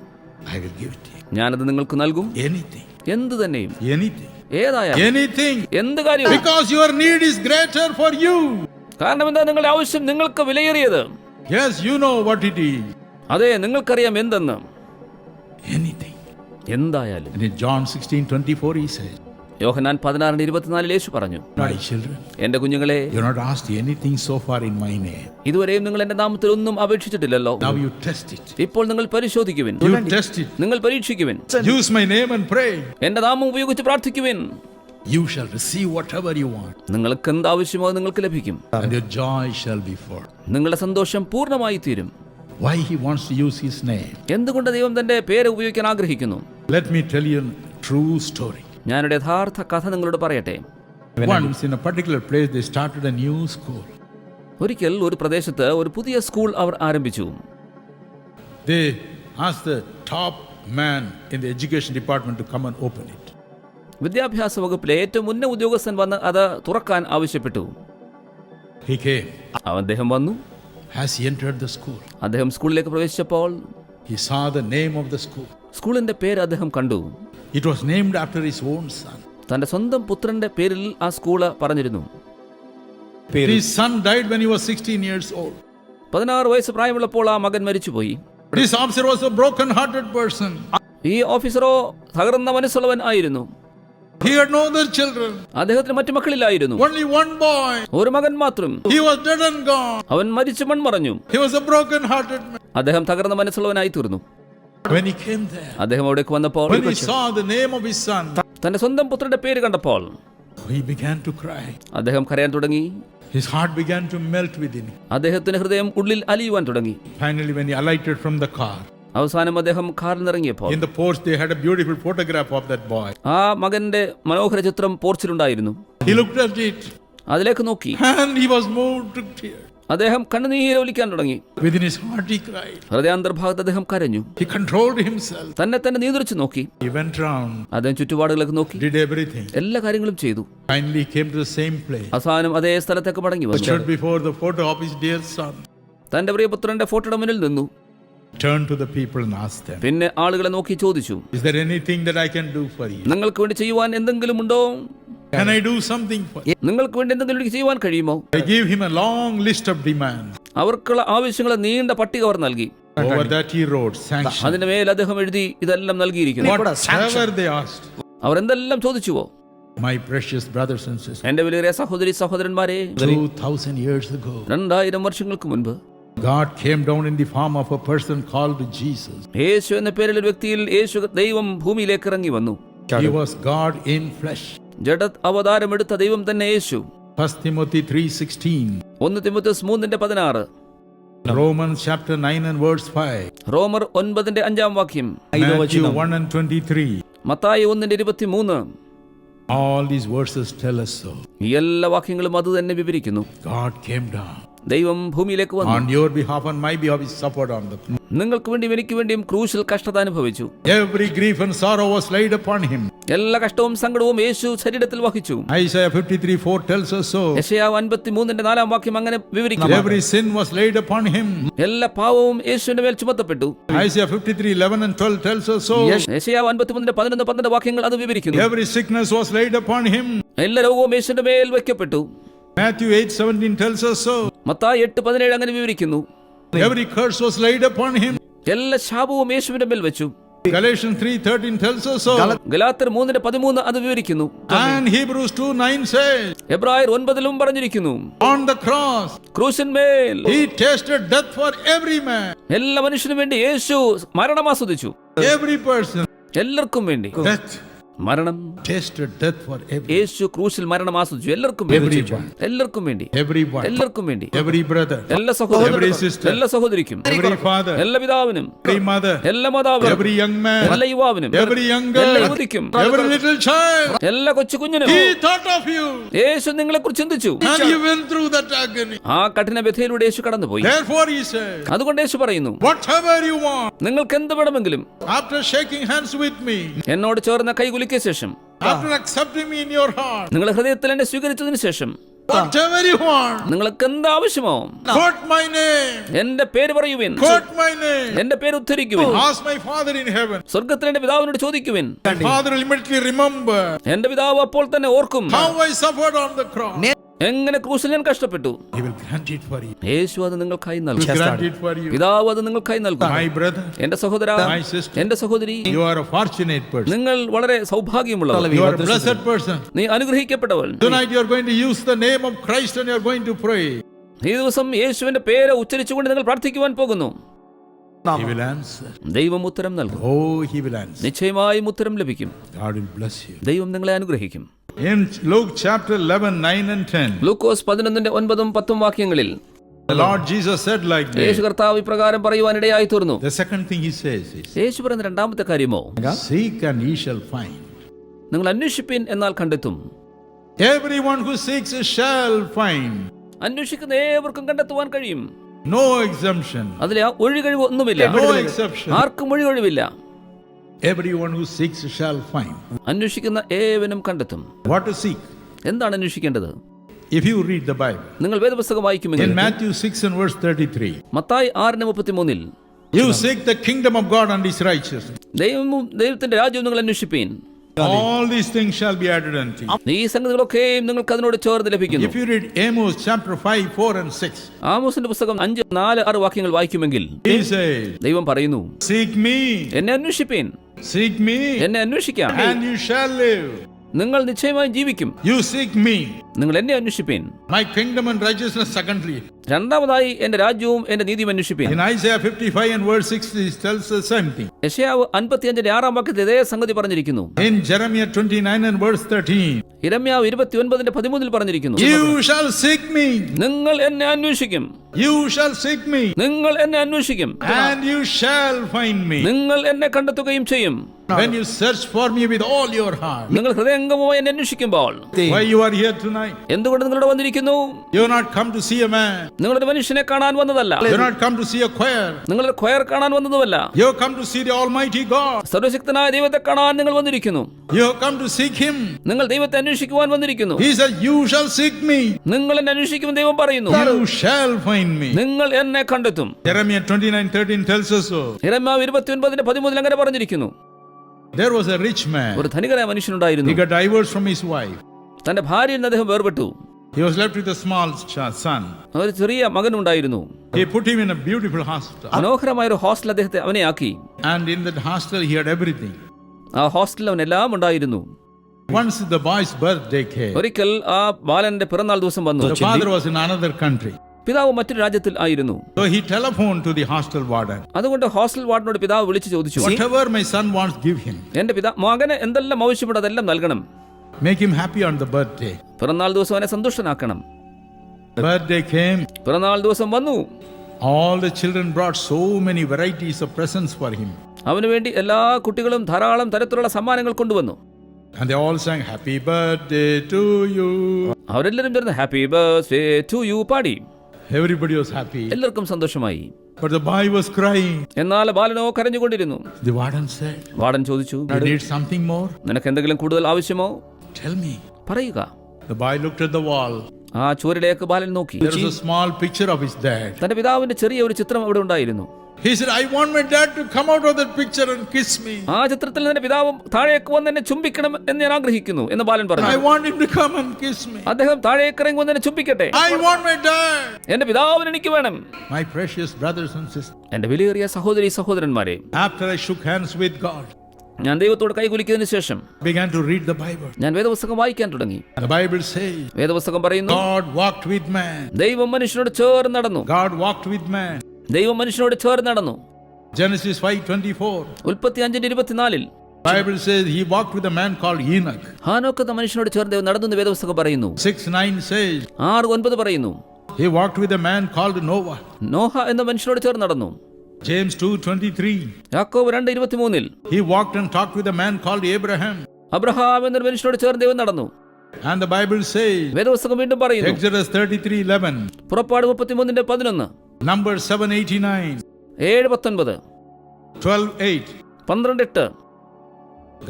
I will give it to you. ഞാനത് നിങ്ങൾക്ക് നൽകും. Anything. എന്ത് തന്നെയും, Anything. ഏതായാലും, Anything. എന്ത് കാര്യവും. Because your need is greater for you. കാരണം എന്താ? നിങ്ങളുടെ ആവശ്യം നിങ്ങൾക്ക് വിലയേറിയത്. Yes, you know what it is. അതെ, നിങ്ങൾക്കറിയാം എന്തെന്ന്. Anything. എന്തായാലും. And in John 16:24 he says, യോഹന്നാൻ 16:24 യേശു പറഞ്ഞു, my children, എന്റെ കുഞ്ഞുങ്ങളെ, you not asked anything so far in my name. ഇതുവരെയും നിങ്ങൾ എന്റെ നാമത്തിൽ ഒന്നും അപേക്ഷിച്ചിട്ടില്ലല്ലോ. Now you test it. ഇപ്പോൾ നിങ്ങൾ പരിശോധിക്കുവിൻ. You test it. നിങ്ങൾ പരീക്ഷിക്കുവിൻ. Use my name and pray. എന്റെ നാമം ഉപയോഗിച്ച് പ്രാർത്ഥിക്കുവിൻ. You shall receive whatever you want. നിങ്ങൾക്ക് എന്താവശ്യമോ നിങ്ങൾക്ക് ലഭിക്കും. And your joy shall be full. നിങ്ങളുടെ സന്തോഷം പൂർണ്ണമായി തീരും. Why he wants to use his name? എന്തുകൊണ്ട് ദൈവം തന്റെ പേര് ഉപയോഗിക്കാൻ ആഗ്രഹിക്കുന്നു? Let me tell you a true story. ഞാനൊരു യഥാർത്ഥ കഥ നിങ്ങളോട് പറയട്ടെ. Once in a particular place they started a new school. ഒരിക്കൽ ഒരു പ്രദേശത്ത് ഒരു പുതിയ സ്കൂൾ അവർ ആരംഭിച്ചു. They asked the top man in the education department to come and open it. വിദ്യാഭ്യാസ വകുപ്പിലെ ഏറ്റവും ഉന്നത ഉദ്യോഗസ്ഥൻ വന്ന് അത് തുറക്കാൻ ആവശ്യപ്പെട്ടു. He came. അദ്ദേഹം വന്നു. As he entered the school, അദ്ദേഹം സ്കൂളിലേക്ക് പ്രവേശിച്ചപ്പോൾ he saw the name of the school. സ്കൂളിന്റെ പേര് അദ്ദേഹം കണ്ടു. It was named after his own son. തന്റെ സ്വന്തം പുത്രന്റെ പേരിൽ ആ സ്കൂള് പറഞ്ഞിരുന്നു. His son died when he was 16 years old. 16 വയസ്സ് പ്രായമുള്ളപ്പോൾ ആ മകൻ മരിച്ചുപോയി. This officer was a broken-hearted person. ഈ ഓഫീസറോ തകർന്ന മനസ്സുള്ളവൻ ആയിരുന്നു. He had no other children. അദ്ദേഹത്തിന് മറ്റു മക്കളില്ലായിരുന്നു. Only one boy. ഒരു മകൻ മാത്രം. He was dead and gone. അവൻ മരിച്ചു മൺമറഞ്ഞു. He was a broken-hearted man. അദ്ദേഹം തകർന്ന മനസ്സുള്ളവനായി തീർന്നു. When he came there, അദ്ദേഹം അവിടേക്ക് വന്നപ്പോൾ when he saw the name of his son, തന്റെ സ്വന്തം പുത്രന്റെ പേര് കണ്ടപ്പോൾ he began to cry. അദ്ദേഹം കരയാൻ തുടങ്ങി. His heart began to melt within him. അദ്ദേഹത്തിന്റെ ഹൃദയം ഉള്ളിൽ അലിയുവാൻ തുടങ്ങി. Finally, when he alighted from the car, അവസാനം അദ്ദേഹം കാറിൽ നിറങ്ങിയപ്പോൾ in the porch they had a beautiful photograph of that boy. ആ മകന്റെ മനോഹര ചിത്രം പോർച്ചിലുണ്ടായിരുന്നു. He looked at it അതിലേക്ക് നോക്കി. and he was moved to tears. അദ്ദേഹം കണ്ണുനീരൊലിക്കാൻ തുടങ്ങി. Within his heart he cried. ഹൃദയാന്തർഭാഗത്ത് അദ്ദേഹം കരഞ്ഞു. He controlled himself. തന്നെ നിയന്ത്രിച്ചു നോക്കി. He went round, അദ്ദേഹം ചുറ്റുപാടുകളൊക്കെ നോക്കി, did everything. എല്ലാ കാര്യങ്ങളും ചെയ്തു. Finally came to the same place. അവസാനം അതേ സ്ഥലത്തേക്ക് മടങ്ങി വന്നു. Stood before the photo of his dear son. തന്റെ പ്രിയപുത്രന്റെ ഫോട്ടോയുടെ മുന്നിൽ നിന്നു. Turned to the people and asked them, പിന്നെ ആളുകളെ നോക്കി ചോദിച്ചു, is there anything that I can do for you? നിങ്ങൾക്ക് വേണ്ടി ചെയ്യുവാൻ എന്തെങ്കിലും ഉണ്ടോ? Can I do something for you? നിങ്ങൾക്ക് വേണ്ടി എന്തെങ്കിലും എനിക്ക് ചെയ്യുവാൻ കഴിയുമോ? I gave him a long list of demands. അവർക്കുള്ള ആവശ്യങ്ങളെ നീണ്ട പട്ടിക അവർ നൽകി. Over that he wrote, sanction. അതിന്റെ മേൽ അദ്ദേഹം എഴുതി ഇതെല്ലാം നൽകിയിരിക്കുന്നു. Whatever they asked. അവർ എന്തെല്ലാം ചോദിച്ചുവോ? My precious brothers and sisters, എന്റെ വിലയേറിയ സഹോദരി സഹോദരന്മാരെ, 2000 years ago, 2000 വർഷങ്ങൾക്ക് മുൻപ് God came down in the form of a person called Jesus. യേശു എന്ന പേരിൽ ഒരു വ്യക്തിയിൽ യേശു ദൈവം ഭൂമിയിലേക്ക് ഇറങ്ങി വന്നു. He was God in flesh. ജഡ അവതാരമെടുത്ത ദൈവം തന്നെ യേശു. 1 Timothy 3:16. 1 തിമോഥെയോസ് 3:16. Romans chapter 9 and verse 5. റോമർ 9:5 വാക്യം. Matthew 1 and 23. Mathai 1:23. All these verses tell us so. ഈ എല്ലാ വാക്യങ്ങളും അത് തന്നെ വിവരിക്കുന്നു. God came down. ദൈവം ഭൂമിയിലേക്ക് വന്നു. On your behalf and my behalf he suffered on the cross. നിങ്ങൾക്ക് വേണ്ടിയും എനിക്ക് വേണ്ടിയും ക്രൂശിൽ കഷ്ടത അനുഭവിച്ചു. Every grief and sorrow was laid upon him. എല്ലാ കഷ്ടവും സങ്കടവും യേശു ശരീരത്തിൽ വഹിച്ചു. Isaiah 53:4 tells us so. യെശയ്യാവ് 53:4 വാക്യം അങ്ങനെ വിവരിക്കുന്നു. Every sin was laid upon him. എല്ലാ പാവവും യേശുവിന്റെ മേൽ ചുമത്തപ്പെട്ടു. Isaiah 53:11 and 12 tells us so. യെശയ്യാവ് 53:11-12 വാക്യങ്ങൾ അത് വിവരിക്കുന്നു. Every sickness was laid upon him. എല്ലാ രോഗവും യേശുവിന്റെ മേൽ വെക്കപ്പെട്ടു. Matthew 8:17 tells us so. Mathai 8:17 അങ്ങനെ വിവരിക്കുന്നു. Every curse was laid upon him. എല്ലാ ശാപവും യേശുവിന്റെ മേൽ വെച്ചു. Galatians 3:13 tells us so. ഗലാത്യർ 3:13 അത് വിവരിക്കുന്നു. And Hebrews 2:9 says, എബ്രായർ 9 പറഞ്ഞിരിക്കുന്നു, on the cross ക്രൂശിന്മേൽ he tasted death for every man. എല്ലാ മനുഷ്യനും വേണ്ടി യേശു മരണം ആസ്വദിച്ചു. Every person. എല്ലാവർക്കും വേണ്ടി Death. മരണം. Tasted death for every. യേശു ക്രൂശിൽ മരണം ആസ്വദിച്ചു. എല്ലാവർക്കും വേണ്ടി. എല്ലാവർക്കും വേണ്ടി. Everyone. എല്ലാവർക്കും വേണ്ടി. Every brother. എല്ലാ സഹോദരനും, Every sister. എല്ലാ സഹോദരിക്കും, Every father. എല്ലാ പിതാവിനും, Every mother. എല്ലാ മാതാവിനും, Every young man. എല്ലാ യുവാവിനും, Every young എല്ലാ girl. യുവതിക്കും, Every little child. എല്ലാ കൊച്ചു കുഞ്ഞിനും He thought of you. യേശു നിങ്ങളെ കുറിച്ച് ചിന്തിച്ചു. And you went through that agony. ആ കഠിന വ്യഥയിലൂടെ യേശു കടന്നുപോയി. Therefore he said, അതുകൊണ്ട് യേശു പറയുന്നു, whatever you want, നിങ്ങൾക്ക് എന്ത് വേണമെങ്കിലും after shaking hands with me, എന്നോട് ചേർന്ന കൈകുലുക്കിയ ശേഷം, after accepting me in your heart, നിങ്ങളെ ഹൃദയത്തിൽ എന്നെ സ്വീകരിച്ചതിന് ശേഷം, whatever you want, നിങ്ങൾക്ക് എന്ത് ആവശ്യമോ quote my name, എന്റെ പേര് പറയുവിൻ, quote my name, എന്റെ പേര് ഉദ്ധരിക്കുവിൻ, ask my Father in heaven. സ്വർഗ്ഗത്തിൽ എന്റെ പിതാവിനോട് ചോദിക്കുവിൻ, My Father will immediately remember എന്റെ പിതാവ് അപ്പോൾ തന്നെ ഓർക്കും how I suffered on the cross. എങ്ങനെ ക്രൂശിൽ ഞാൻ കഷ്ടപ്പെട്ടു. He will grant it for you. യേശു അത് നിങ്ങൾക്കായി He നൽകും. will grant it for you. പിതാവ് അത് നിങ്ങൾക്കായി നൽകും. My brother, എന്റെ സഹോദര, my sister, എന്റെ സഹോദരി, you are a fortunate person. നിങ്ങൾ വളരെ സൗഭാഗ്യമുള്ളവർ. You are a blessed person. നീ അനുഗ്രഹിക്കപ്പെട്ടവൻ. Tonight you are going to use the name of Christ and you are going to pray. ഈ ദിവസം യേശുവിന്റെ പേര് ഉച്ചരിച്ചുകൊണ്ട് നിങ്ങൾ പ്രാർത്ഥിക്കുവാൻ പോകുന്നു. He will answer. ദൈവം ഉത്തരം നൽകും. Oh, he will answer. നിശ്ചയമായും ഉത്തരം ലഭിക്കും. God will bless you. ദൈവം നിങ്ങളെ അനുഗ്രഹിക്കും. In Luke chapter 11, 9 and 10, ലൂക്കോസ് 11:9-10 വാക്യങ്ങളിൽ the Lord Jesus said like Yeshu this. കർത്താവ് ഇപ്രകാരം പറയുവാനിടയായി തീർന്നു. The second thing he says is, യേശു പറയുന്ന രണ്ടാമത്തെ കാര്യമോ, seek and ye shall find. നിങ്ങൾ അന്വേഷിപ്പിൻ എന്നാൽ കണ്ടെത്തും. Everyone who seeks shall find. അന്വേഷിക്കുന്ന ഏവർക്കും കണ്ടെത്തുവാൻ കഴിയും. No exemption. അതിൽ ഒഴികഴിവ് ഒന്നുമില്ല. No exception. ആർക്കും ഒഴികഴിവില്ല. Everyone who seeks shall find. അന്വേഷിക്കുന്ന ഏവനും കണ്ടെത്തും. What to seek? എന്താണ് അന്വേഷിക്കേണ്ടത്? If you read the Bible, നിങ്ങൾ വേദപുസ്തകം വായിക്കുമെങ്കിൽ in Matthew 6 and verse 33, Mathai 6:33 you seek the kingdom of God and his righteousness. ദൈവത്തിന്റെ രാജ്യം നിങ്ങൾ അന്വേഷിപ്പീൻ. All these things shall be added unto you. ഈ സംഗതികളൊക്കെയും നിങ്ങൾക്ക് അതിനോട് ചേർന്ന് ലഭിക്കുന്നു. If you read Amos chapter 5, 4 and 6, ആമോസിന്റെ പുസ്തകം 5, 4, 6 വാക്യങ്ങൾ വായിക്കുമെങ്കിൽ he says, ദൈവം പറയുന്നു, seek me, എന്നെ അന്വേഷിപ്പീൻ, seek me, എന്നെ അന്വേഷിക്കാം, and you shall live. നിങ്ങൾ നിശ്ചയമായും ജീവിക്കും. You seek me, നിങ്ങൾ എന്നെ അന്വേഷിപ്പീൻ. my kingdom and righteousness secondly. രണ്ടാമതായി എന്റെ രാജ്യവും എന്റെ നീതിയും അന്വേഷിപ്പീൻ. In Isaiah 55 and verse 6 it tells the same thing. യെശയ്യാവ് 55 6 വാക്യത്തിൽ ഇതേ സംഗതി പറഞ്ഞിരിക്കുന്നു. In Jeremiah 29 and verse 13. യിരെമ്യാവ് 29:13 പറഞ്ഞിരിക്കുന്നു. You shall seek me. നിങ്ങൾ എന്നെ അന്വേഷിക്കും. You shall seek me. നിങ്ങൾ എന്നെ അന്വേഷിക്കും. And you shall find me. നിങ്ങൾ എന്നെ കണ്ടെത്തുകയും ചെയ്യും. When you search for me with all your heart. നിങ്ങൾ ഹൃദയംഗമമായി എന്നെ അന്വേഷിക്കുമ്പോൾ. Why you are here tonight? എന്തുകൊണ്ട് നിങ്ങൾ ഇവിടെ വന്നിരിക്കുന്നു? You have not come to see a man. നിങ്ങൾ ഒരു മനുഷ്യനെ കാണാൻ വന്നതല്ല. You have not come to see a choir. നിങ്ങൾ ഒരു choir കാണാൻ വന്നതുമല്ല. You have come to see the Almighty God. സർവശക്തനായ ദൈവത്തെ കാണാൻ നിങ്ങൾ വന്നിരിക്കുന്നു. You have come to seek Him. നിങ്ങൾ ദൈവത്തെ അന്വേഷിക്കുവാൻ വന്നിരിക്കുന്നു. He said, "You shall seek me. നിങ്ങൾ എന്നെ അന്വേഷിക്കുമെന്ന് ദൈവം പറയുന്നു. You shall find me." നിങ്ങൾ എന്നെ കണ്ടെത്തും. Jeremiah 29:13 tells us so. യിരെമ്യാവ് 29:13 അങ്ങനെ പറഞ്ഞിരിക്കുന്നു. There was a rich man. ഒരു ധനികനായ മനുഷ്യനുണ്ടായിരുന്നു. He got divorced from his wife. തന്റെ ഭാര്യയിൽ നിന്ന് അദ്ദേഹം വേർപെട്ടു. He was left with a small son. ഒരു ചെറിയ മകനുണ്ടായിരുന്നു. He put him in a beautiful hostel. മനോഹരമായ ഒരു ഹോസ്റ്റൽ അദ്ദേഹത്തെ അവനെ ആക്കി. And in that hostel he had everything. ആ ഹോസ്റ്റലിൽ അവൻ എല്ലാം ഉണ്ടായിരുന്നു. Once the boy's birthday came. ഒരിക്കൽ ആ ബാലന്റെ പിറന്നാൾ ദിവസം വന്നു. The father was in another country. പിതാവ് മറ്റൊരു രാജ്യത്തിൽ ആയിരുന്നു. So he telephoned to the hostel warden. അതുകൊണ്ട് ഹോസ്റ്റൽ വാർഡനോട് പിതാവ് വിളിച്ചു ചോദിച്ചു, Whatever my son wants, give him. എന്റെ മകന് എന്തെല്ലാം ആവശ്യപ്പെടും അതെല്ലാം നൽകണം. Make him happy on the birthday. പിറന്നാൾ ദിവസം അവനെ സന്തുഷ്ടനാക്കണം. Birthday came. പിറന്നാൾ ദിവസം വന്നു. All the children brought so many varieties of presents for him. അവന് വേണ്ടി എല്ലാ കുട്ടികളും ധാരാളം തരത്തിലുള്ള സമ്മാനങ്ങൾ കൊണ്ടുവന്നു. And they all sang happy birthday to you. അവരെല്ലാവരും ചേർന്ന് ഹാപ്പി ബർത്ത്ഡേ ടു യു പാടി. Everybody was happy. എല്ലാവർക്കും സന്തോഷമായി. But the boy was crying. എന്നാൽ ബാലനോ കരഞ്ഞുകൊണ്ടിരുന്നു. The warden said, വാർഡൻ ചോദിച്ചു, "You need something more? നിനക്ക് എന്തെങ്കിലും കൂടുതൽ ആവശ്യമോ? Tell me." പറയുക. The boy looked at the wall. ആ ചുവരിലേക്ക് ബാലൻ നോക്കി. There was a small picture of his dad. തന്റെ പിതാവിന്റെ ചെറിയ ഒരു ചിത്രം അവിടെ ഉണ്ടായിരുന്നു. He said, "I want my dad to come out of that picture and kiss me." ആ ചിത്രത്തിൽ നിന്റെ പിതാവും താഴേക്ക് വന്ന് എന്നെ ചുംബിക്കണം എന്ന് ഞാൻ ആഗ്രഹിക്കുന്നു എന്ന് ബാലൻ I പറഞ്ഞു. want him to come and kiss me. അദ്ദേഹം താഴേക്ക് ഇറങ്ങി വന്ന് എന്നെ ചുംബിക്കട്ടെ. I want my dad. എന്റെ പിതാവിന് എനിക്ക് വേണം. My precious brothers and sisters. എന്റെ വിലയേറിയ സഹോദരി സഹോദരന്മാരെ, After I shook hands with God, ഞാൻ ദൈവത്തോട് കൈകുലിക്കുന്നതിന് ശേഷം began to read the Bible. ഞാൻ വേദപുസ്തകം വായിക്കാൻ തുടങ്ങി. The Bible says, വേദപുസ്തകം പറയുന്നു, God walked with man. ദൈവം മനുഷ്യനോട് ചേർന്ന് നടന്നു. God walked with man. ദൈവം മനുഷ്യനോട് ചേർന്ന് നടന്നു. Genesis 5:24. ഉൽപ്പത്തി 5:24 Bible says he walked with a man called Enoch. ഹാനോക്ക് എന്ന മനുഷ്യനോട് ചേർന്ന് ദൈവം നടന്നു എന്ന് വേദപുസ്തകം പറയുന്നു. 6:9 says 6:9 പറയുന്നു, he walked with a man called Noah. Noah എന്ന മനുഷ്യനോട് ചേർന്ന് നടന്നു. James 2:23. യാക്കോബ് 2:23 He walked and talked with a man called Abraham. Abraham എന്ന മനുഷ്യനോട് ചേർന്ന് ദൈവം നടന്നു. And the Bible says വേദപുസ്തകം വീണ്ടും പറയുന്നു. Exodus 33:11. പുറപ്പാട് 33:11, Numbers 7:89. 7:19, 12:8. 12:8.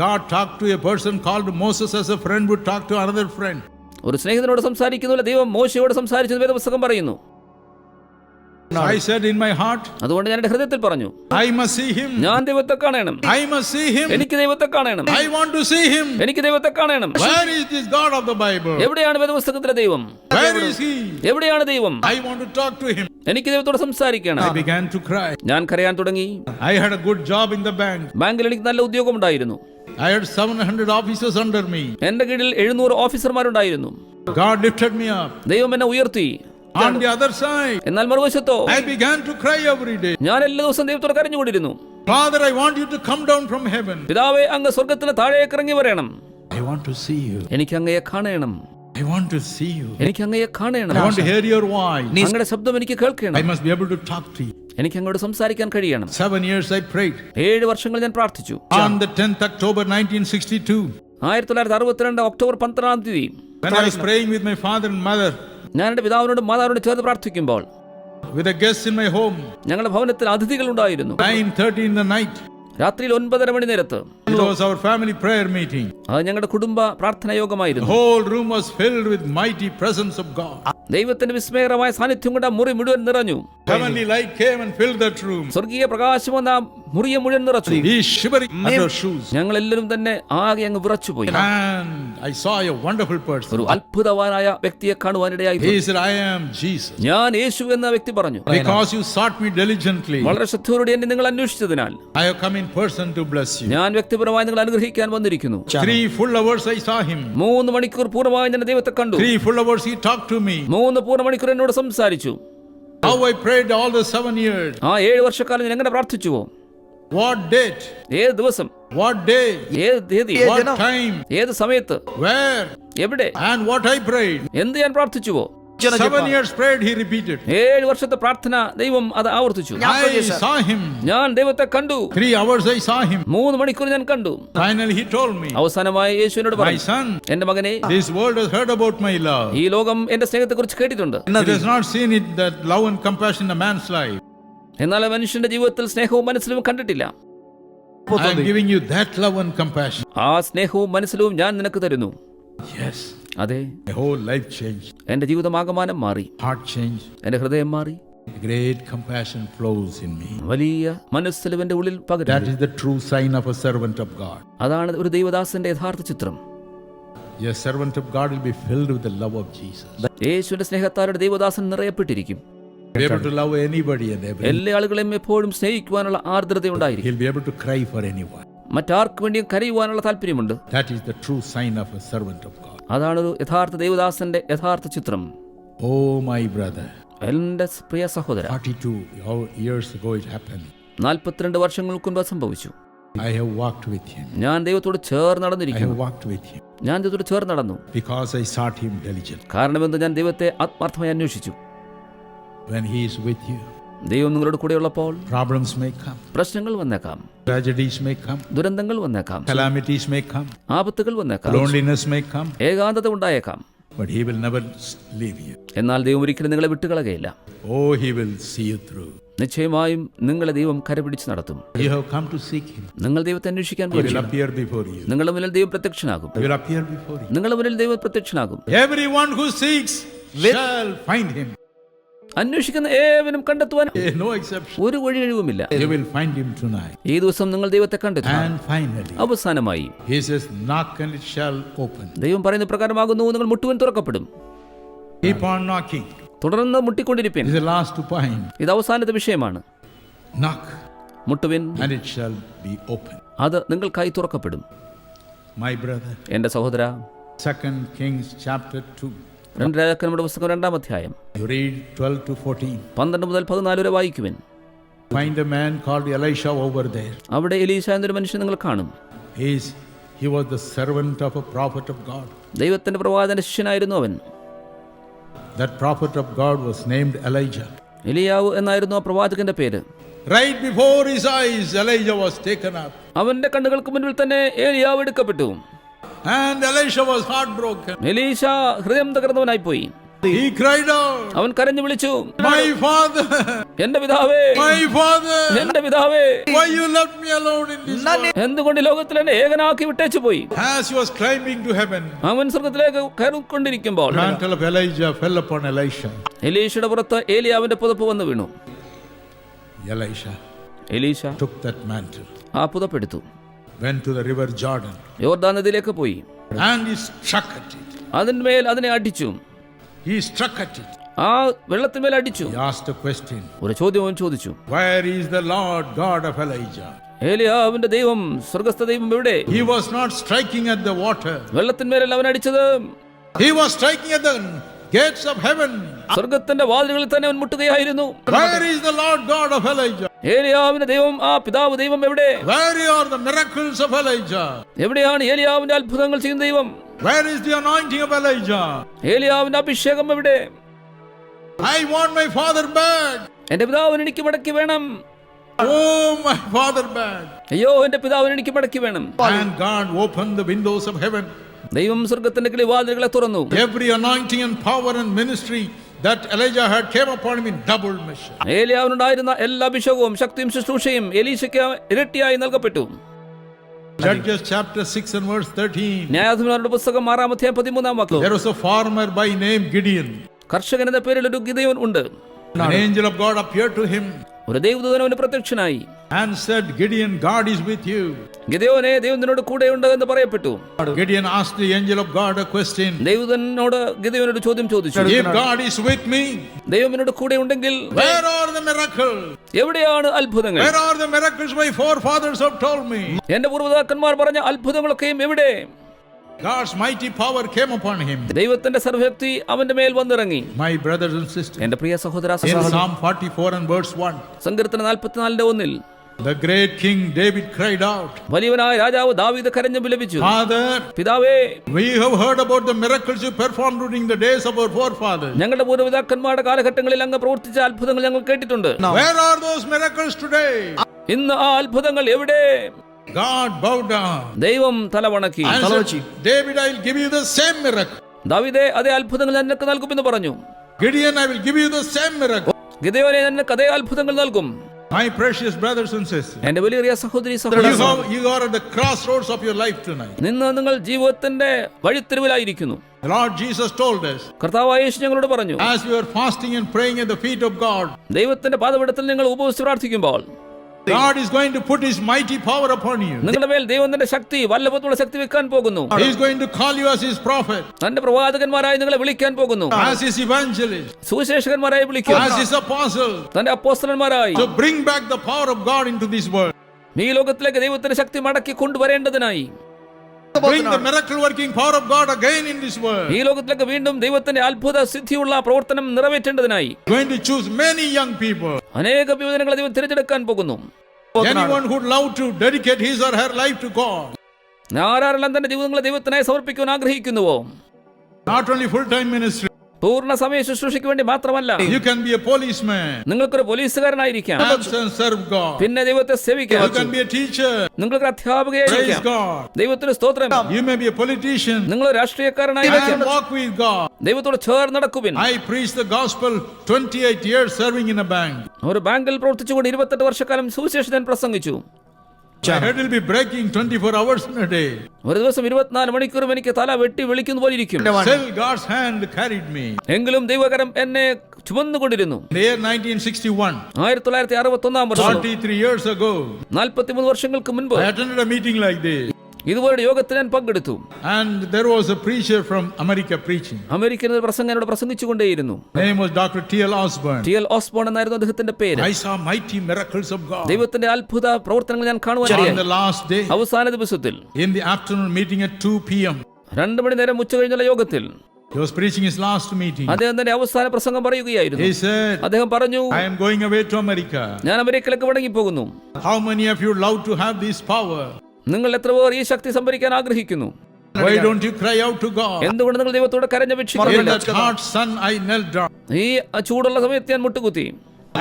God talked to a person called Moses as a friend would talk to another friend. ഒരു സ്നേഹിതനോട് സംസാരിക്കുന്നില്ല, ദൈവം മോശയോട് സംസാരിച്ചെന്ന് വേദപുസ്തകം പറയുന്നു. I said in my heart, അതുകൊണ്ട് ഞാൻ എന്റെ ഹൃദയത്തിൽ പറഞ്ഞു, I must see him. ഞാൻ ദൈവത്തെ കാണണം. I must see him. എനിക്ക് ദൈവത്തെ കാണണം. I want to see him. എനിക്ക് ദൈവത്തെ കാണണം. Where is this God of the Bible? എവിടെയാണ് വേദപുസ്തകത്തിലെ ദൈവം? Where is he? എവിടെയാണ് ദൈവം? I want to talk to him. എനിക്ക് ദൈവത്തോട് സംസാരിക്കണം. I began to cry. ഞാൻ കരയാൻ തുടങ്ങി. I had a good job in the bank. ബാങ്കിൽ എനിക്ക് നല്ല ഉദ്യോഗം ഉണ്ടായിരുന്നു. I had 700 officers under me. എന്റെ കീഴിൽ 700 ഓഫീസർമാരുണ്ടായിരുന്നു. God lifted me up. ദൈവം എന്നെ ഉയർത്തി. On the other side, എന്നാൽ മറുവശത്തോ I began to cry every day. ഞാൻ എല്ലാ ദിവസവും ദൈവത്തോട് കരഞ്ഞുകൊണ്ടിരുന്നു. Father, I want you to come down from heaven. പിതാവേ, അങ്ങ് സ്വർഗ്ഗത്തിന് താഴേക്ക് ഇറങ്ങി വരണം. I want to see you. എനിക്ക് അങ്ങയെ കാണണം. I want to see you. എനിക്ക് അങ്ങയെ കാണണം. I want to hear your voice. അങ്ങയുടെ ശബ്ദം എനിക്ക് കേൾക്കണം. I must be able to talk to you. എനിക്ക് അങ്ങോട്ട് സംസാരിക്കാൻ കഴിയണം. 7 years I prayed. 7 വർഷങ്ങൾ ഞാൻ പ്രാർത്ഥിച്ചു. On the 10th October 1962, 1962 October 12 when I was praying with my father and mother, ഞാൻ എന്റെ പിതാവിനോടും മാതാവിനോടും ചേർന്ന് പ്രാർത്ഥിക്കുമ്പോൾ with a guest in my home, ഞങ്ങളുടെ ഭവനത്തിൽ അതിഥികൾ ഉണ്ടായിരുന്നു. 9:30 in the night, രാത്രിയിൽ 9:30 മണി നേരത്ത് it was our family prayer meeting. അത് ഞങ്ങളുടെ കുടുംബ പ്രാർത്ഥനാ The യോഗമായിരുന്നു. whole room was filled with mighty presence of God. ദൈവത്തിന്റെ വിസ്മയകരമായ സാന്നിധ്യം കൊണ്ട് ആ മുറി മുഴുവൻ നിറഞ്ഞു. Heavenly light came and filled that room. സ്വർഗീയ പ്രകാശം വന്ന മുറിയെ മുഴുവൻ നിറച്ചു. He is shivering under shoes. ഞങ്ങൾ എല്ലാവരും തന്നെ ആകെ അങ്ങ് വിറച്ചുപോയി. And I saw a wonderful person. ഒരു അത്ഭുതവാനായ വ്യക്തിയെ കാണുവാനിടയായി. He said, I am Jesus. ഞാൻ യേശു എന്ന വ്യക്തി പറഞ്ഞു, Because you sought me diligently, വളരെ ശ്രദ്ധയോടെ എന്നെ നിങ്ങൾ അന്വേഷിച്ചതിനാൽ I have come in person to bless you. ഞാൻ വ്യക്തിപരമായി നിങ്ങൾ അനുഗ്രഹിക്കാൻ വന്നിരിക്കുന്നു. 3 full hours I saw him. 3 മണിക്കൂർ പൂർണ്ണമായി ഞാൻ ദൈവത്തെ കണ്ടു. 3 full hours he talked to me. 3 പൂർണ്ണ മണിക്കൂർ എന്നോട് സംസാരിച്ചു. How I prayed all the 7 years. ആ 7 വർഷക്കാലം ഞാൻ എങ്ങനെ പ്രാർത്ഥിച്ചുവോ? What date? ഏത് ദിവസം, What day? ഏത് തീയതി, What time? ഏത് സമയത്ത്, Where? എവിടെ, And what I prayed. എന്ത് ഞാൻ പ്രാർത്ഥിച്ചുവോ? 7 years prayed, he repeated. 7 വർഷത്തെ പ്രാർത്ഥന ദൈവം അത് ആവർത്തിച്ചു. I saw him. ഞാൻ ദൈവത്തെ കണ്ടു. 3 hours I saw him. 3 മണിക്കൂർ ഞാൻ കണ്ടു. Finally he told me, അവസാനമായി യേശുവിനോട് my പറഞ്ഞു, son, എന്റെ മകനെ, this world has heard about my love. ഈ ലോകം എന്റെ സ്നേഹത്തെ കുറിച്ച് കേട്ടിട്ടുണ്ട്. It has not seen it, that love and compassion in a man's life. എന്നാൽ മനുഷ്യന്റെ ജീവിതത്തിൽ സ്നേഹവും മനസ്സിലും കണ്ടിട്ടില്ല. I am giving you that love and compassion. ആ സ്നേഹവും മനസ്സിലും ഞാൻ നിനക്ക് തരുന്നു. Yes. അതെ, My whole life changed. എന്റെ ജീവിതമാകമാനം മാറി, Heart changed. എന്റെ ഹൃദയം മാറി. Great compassion flows in me. വലിയ മനസ്സിലും എന്റെ ഉള്ളിൽ That പകരുന്നു. is the true sign of a servant of God. അതാണ് ഒരു ദൈവദാസന്റെ യഥാർത്ഥ ചിത്രം. A servant of God will be filled with the love of Jesus. യേശുവിന്റെ സ്നേഹത്താരുടെ ദൈവദാസൻ നിറയപ്പെട്ടിരിക്കും. Be able to love anybody and everyone. എല്ലാ ആളുകളെയും എപ്പോഴും സ്നേഹിക്കുവാനുള്ള ആർദ്രത ഉണ്ടായിരിക്കും. He'll be able to cry for anyone. മറ്റാർക്ക് വേണ്ടിയും കരയുവാനുള്ള താല്പര്യമുണ്ട്. That is the true sign of a servant of God. അതാണ് ഒരു യഥാർത്ഥ ദൈവദാസന്റെ യഥാർത്ഥ ചിത്രം. Oh my brother. എന്റെ പ്രിയ സഹോദര, 42 years ago it happened. 42 വർഷങ്ങൾക്ക് മുൻപ് സംഭവിച്ചു. I have walked with him. ഞാൻ ദൈവത്തോട് ചേർന്ന് I നടന്നിരിക്കുന്നു. have walked with him. ഞാൻ ദൈവത്തോട് ചേർന്ന് നടന്നു. Because I sought him diligently. കാരണം എന്ത്, ഞാൻ ദൈവത്തെ ആത്മാർത്ഥമായി അന്വേഷിച്ചു. When he is with you, ദൈവം നിങ്ങളുടെ കൂടെയുള്ളപ്പോൾ problems may come. പ്രശ്നങ്ങൾ വന്നേക്കാം, Tragedies may come. ദുരന്തങ്ങൾ വന്നേക്കാം, Calamities may come. ആപത്തുകൾ വന്നേക്കാം, Loneliness may come. ഏകാന്തത ഉണ്ടായേക്കാം. But he will never leave you. എന്നാൽ ദൈവം ഒരിക്കലും നിങ്ങളെ വിട്ടുകളകയില്ല. Oh, he will see you through. നിശ്ചയമായും നിങ്ങളെ ദൈവം കരപിടിച്ച് നടത്തും. You have come to seek him. നിങ്ങൾ ദൈവത്തെ അന്വേഷിക്കാൻ He will പോയി. appear before you. നിങ്ങളുടെ മുന്നിൽ ദൈവം പ്രത്യക്ഷനാകും. He will appear before you. നിങ്ങളുടെ മുന്നിൽ ദൈവം പ്രത്യക്ഷനാകും. Everyone who seeks shall find him. അന്വേഷിക്കുന്ന ഏവനും കണ്ടെത്തുവാനും No exception. ഒരു വഴിയഴിവുമില്ല. You will find him tonight. ഈ ദിവസം നിങ്ങൾ ദൈവത്തെ കണ്ടെത്തും. And finally, അവസാനമായി he says, knock and it shall open. ദൈവം പറയുന്ന പ്രകാരമാകുന്നു, നിങ്ങൾ മുട്ടുവൻ തുറക്കപ്പെടും. Keep on knocking. തുടർന്ന് മുട്ടിക്കൊണ്ടിരിപ്പിൻ. This is the last point. ഇത് അവസാനത്തെ വിഷയമാണ്. Knock മുട്ടുവിൻ, and it shall be open. അത് നിങ്ങൾക്കായി തുറക്കപ്പെടും. My brother, എന്റെ സഹോദര, 2 Kings chapter 2. 2 രാജാക്കന്മാരുടെ പുസ്തകം 2-ാം അധ്യായം You read 12 to 14. 12 മുതൽ 14 വരെ വായിക്കുവിൻ. Find a man called Elisha over there. അവിടെ എലീശ എന്നൊരു മനുഷ്യൻ നിങ്ങൾ കാണും. He was the servant of a prophet of God. ദൈവത്തിന്റെ പ്രവാചകന്റെ ശിഷ്യനായിരുന്നു അവൻ. That prophet of God was named Elijah. എലിയാവ് എന്നായിരുന്നു ആ പ്രവാചകന്റെ പേര്. Right before his eyes, Elijah was taken up. അവന്റെ കണ്ണുകൾക്ക് മുന്നിൽ തന്നെ ഏലിയാവ് എടുക്കപ്പെട്ടു. And Elisha was heartbroken. എലീശ ഹൃദയം തകർന്നവനായി പോയി. He cried out, അവൻ കരഞ്ഞു വിളിച്ചു, my father, എന്റെ പിതാവേ, my father, എന്റെ പിതാവേ, why you left me alone in this world? എന്തുകൊണ്ട് ഈ ലോകത്തിൽ എന്നെ ഏകനാക്കി വിട്ടേച്ചു പോയി? As he was climbing to heaven, അവൻ സ്വർഗ്ഗത്തിലേക്ക് കയറിക്കൊണ്ടിരിക്കുമ്പോൾ the mantle of Elijah fell upon Elisha. എലീശയുടെ പുറത്ത് ഏലിയാവിന്റെ പുതപ്പ് വന്നു വീണു. എലീശ Took that mantle, ആ പുതപ്പെടുത്തു, went to the river Jordan, യോർദാൻ നദിയിലേക്ക് പോയി. and he struck at it. അതിന്മേൽ അതിനെ അടിച്ചു. He struck at it. ആ വെള്ളത്തിന്മേൽ അടിച്ചു. He asked a question. ഒരു ചോദ്യം അവൻ ചോദിച്ചു, Where is the Lord God of Elijah? ഏലിയാവിന്റെ ദൈവം, സ്വർഗ്ഗസ്ഥ ദൈവം എവിടെ? He was not striking at the water. വെള്ളത്തിന്മേലല്ല അവൻ അടിച്ചത്, He was striking at the gates of heaven. സ്വർഗ്ഗത്തിന്റെ വാതിലുകളിൽ തന്നെ അവൻ മുട്ടുകയായിരുന്നു. Where is the Lord God of Elijah? ഏലിയാവിന്റെ ദൈവം, ആ പിതാവ് ദൈവം എവിടെ? Where are the miracles of Elijah? എവിടെയാണ് ഏലിയാവിന്റെ അത്ഭുതങ്ങൾ ചെയ്യുന്ന ദൈവം? Where is the anointing of Elijah? ഏലിയാവിന്റെ അഭിഷേകം എവിടെ? I want my father back. എന്റെ പിതാവിന് എനിക്ക് മടക്കി വേണം. Oh, my father back. അയ്യോ, എന്റെ പിതാവിന് എനിക്ക് മടക്കി വേണം. And God opened the windows of heaven. ദൈവം സ്വർഗ്ഗത്തിന്റെ കിളിവാതിലുകളെ തുറന്നു. Every anointing and power and ministry that Elijah had came upon him in double measure. ഏലിയാവിനുണ്ടായിരുന്ന എല്ലാ അഭിഷേകവും ശക്തിയും ശുശ്രൂഷയും എലീശയ്ക്ക് ഇരട്ടിയായി നൽകപ്പെട്ടു. Judges chapter 6 and verse 13. ന്യായാധിപന്മാരുടെ പുസ്തകം 6-ാം അധ്യായം 13-ാം വാക്യം. There was a farmer by name Gideon. കർഷകൻ എന്ന പേരിൽ ഒരു ഗിദെയോൻ ഉണ്ട്. An angel of God appeared to him. ഒരു ദൈവദൂതൻ അവന് പ്രത്യക്ഷനായി. and said, Gideon, God is with you. ഗിദെയോനേ, ദൈവം നിന്നോട് കൂടെയുണ്ട് എന്ന് പറയപ്പെട്ടു. Gideon asked the angel of God a question. ദൈവത്തിനോട് ഗിദെയോനോട് ചോദ്യം ചോദിച്ചു. If God is with me, ദൈവം എന്നോട് കൂടെയുണ്ടെങ്കിൽ where are the miracles? എവിടെയാണ് അത്ഭുതങ്ങൾ? Where are the miracles my forefathers have told me? എന്റെ പൂർവ്വപിതാക്കന്മാർ പറഞ്ഞ അത്ഭുതങ്ങളൊക്കെയും എവിടെ? God's mighty power came upon him. ദൈവത്തിന്റെ സർവശക്തി അവന്റെ മേൽ വന്നിറങ്ങി. My brothers and sisters, എന്റെ പ്രിയ സഹോദര in Psalm 44 and verse 1, സങ്കീർത്തനം 44:1 the great king David cried out, വലിയവനായ രാജാവ് ദാവീദ് കരഞ്ഞു വിലപിച്ചു, Father, പിതാവേ, we have heard about the miracles you performed during the days of our forefathers. ഞങ്ങളുടെ പൂർവ്വപിതാക്കന്മാരുടെ കാലഘട്ടങ്ങളിൽ അങ്ങ് പ്രവർത്തിച്ച അത്ഭുതങ്ങൾ ഞങ്ങൾ കേട്ടിട്ടുണ്ട്. Where are those miracles today? ഇന്ന് ആ അത്ഭുതങ്ങൾ എവിടെ? God bowed down. ദൈവം തലവണക്കി. And said, David, I will give you the same miracle. ദാവീദേ, അതേ അത്ഭുതങ്ങൾ നിനക്ക് നൽകുമെന്ന് പറഞ്ഞു. Gideon, I will give you the same miracle. ഗിദെയോനേ, നിനക്ക് അതേ അത്ഭുതങ്ങൾ നൽകും. My precious brothers and sisters, എന്റെ വലിയ സഹോദരി സഹോദരന്മാർ, you are at the crossroads of your life tonight. നിന്ന് നിങ്ങൾ ജീവിതത്തിന്റെ വഴിത്തിരിവിലായിരിക്കുന്നു. The Lord Jesus told us, കർത്താവായ യേശു ഞങ്ങളോട് പറഞ്ഞു, as we are fasting and praying at the feet of God, ദൈവത്തിന്റെ പാദപീഠത്തിൽ നിങ്ങൾ ഉപവസിച്ച് പ്രാർത്ഥിക്കുമ്പോൾ God is going to put his mighty power upon you. നിങ്ങളുടെ മേൽ ദൈവത്തിന്റെ ശക്തി, വല്ലഭത്തുള്ള ശക്തി വെക്കാൻ പോകുന്നു. He is going to call you as his prophet, തന്റെ പ്രവാചകന്മാരായി നിങ്ങളെ വിളിക്കാൻ പോകുന്നു. as his evangelist, സുവിശേഷകന്മാരായി വിളിക്കും. as his apostle, തന്റെ അപ്പോസ്തലന്മാരായി to bring back the power of God into this world. ഈ ലോകത്തിലേക്ക് ദൈവത്തിന്റെ ശക്തി മടക്കി കൊണ്ടുവരേണ്ടതിനായി, bring the miracle working power of God again in this world. ഈ ലോകത്തിലേക്ക് വീണ്ടും ദൈവത്തിന്റെ അത്ഭുത സിദ്ധിയുള്ള പ്രവർത്തനം നിറവേറ്റേണ്ടതിനായി Going to choose many young people. അനേക യുവജനങ്ങളെ ദൈവം തിരഞ്ഞെടുക്കാൻ പോകുന്നു. Anyone who would love to dedicate his or her life to God. ആരെല്ലാം തന്റെ ജീവിതങ്ങളെ ദൈവത്തിനായി സമർപ്പിക്കുവാൻ ആഗ്രഹിക്കുന്നുവോ? Not only full-time ministry. പൂർണ്ണ സമയ ശുശ്രൂഷയ്ക്ക് വേണ്ടി മാത്രമല്ല, You can be a policeman. നിങ്ങൾക്കൊരു പോലീസുകാരനായിരിക്കാം, And serve God. പിന്നെ ദൈവത്തെ സേവിക്കാം. You can be a teacher. നിങ്ങൾക്ക് Praise അധ്യാപകയായിരിക്കാം. God. ദൈവത്തിന് സ്തോത്രം. You may be a politician. നിങ്ങൾ രാഷ്ട്രീയക്കാരനായിരിക്കാം. And walk with God. ദൈവത്തോട് ചേർന്ന് നടക്കുവിൻ. I preached the gospel 28 years serving in a bank. ഒരു ബാങ്കിൽ പ്രവർത്തിച്ചുകൊണ്ട് 28 വർഷക്കാലം സുവിശേഷം ഞാൻ പ്രസംഗിച്ചു. My head will be breaking 24 hours in a day. ഒരു ദിവസം 24 മണിക്കൂറും എനിക്ക് തല വെട്ടി വിളിക്കുന്ന പോലെ ഇരിക്കും. Still God's hand carried me. എങ്കിലും ദൈവകരം എന്നെ ചുമന്നുകൊണ്ടിരുന്നു. In the year 1961, 1961 വർഷം, 43 years ago, 43 വർഷങ്ങൾക്ക് മുൻപ് I attended a meeting like this. ഇതുപോലെ യോഗത്തിൽ ഞാൻ പങ്കെടുത്തു. And there was a preacher from America preaching. American ഒരു പ്രസംഗം എന്നോട് പ്രസംഗിച്ചുകൊണ്ടേയിരുന്നു. Name was Dr. T.L. Osborne. T L. Osborne എന്നായിരുന്നു അദ്ദേഹത്തിന്റെ പേര്. I saw mighty miracles of God. ദൈവത്തിന്റെ അത്ഭുത പ്രവർത്തനങ്ങൾ ഞാൻ On the കാണുവാൻ last day, അവസാന ദിവസത്തിൽ in the afternoon meeting at 2 p.m., 2 മണി നേരം ഉച്ച കഴിഞ്ഞുള്ള യോഗത്തിൽ he was preaching his last meeting. അദ്ദേഹം തന്നെ അവസാന പ്രസംഗം പറയുകയായിരുന്നു. He said, അദ്ദേഹം പറഞ്ഞു, I am going away to America. ഞാൻ അമേരിക്കയിലേക്ക് മടങ്ങിപ്പോകുന്നു. How many of you love to have this power? നിങ്ങൾ എത്ര പേർ ഈ ശക്തി സംഭരിക്കാൻ ആഗ്രഹിക്കുന്നു? Why don't you cry out to God? എന്തുകൊണ്ട് നിങ്ങൾ ദൈവത്തോട് In കരഞ്ഞപേക്ഷിക്കുന്നില്ല? that hot sun, I knelt down. ഈ ചൂടുള്ള സമയത്ത് ഞാൻ മുട്ടുകുത്തി.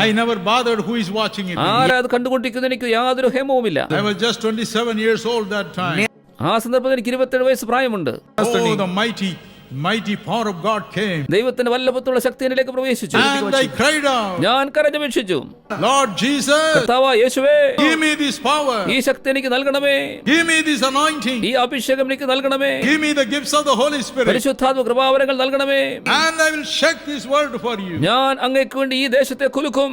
I never bothered who is watching it. ആരാ അത് കണ്ടുകൊണ്ടിരിക്കുന്ന എനിക്ക് യാതൊരു ഹേമവുമില്ല. I was just 27 years old that time. ആ സന്ദർഭത്തിൽ എനിക്ക് 27 വയസ്സ് പ്രായമുണ്ട്. Oh, the mighty power of God came. ദൈവത്തിന്റെ വല്ലഭത്തുള്ള ശക്തി എന്നിലേക്ക് പ്രവേശിച്ചു. And I cried out, ഞാൻ കരഞ്ഞപേക്ഷിച്ചു, Lord Jesus, കർത്താവായ യേശുവേ, give me this power. ഈ ശക്തി എനിക്ക് നൽകണമേ. Give me this anointing. ഈ അഭിഷേകം എനിക്ക് നൽകണമേ. Give me the gifts of the Holy Spirit. പരിശുദ്ധാത്മ കൃപാവരങ്ങൾ നൽകണമേ. And I will shake this world for you. ഞാൻ അങ്ങേക്ക് വേണ്ടി ഈ ദേശത്തെ കുലുക്കും.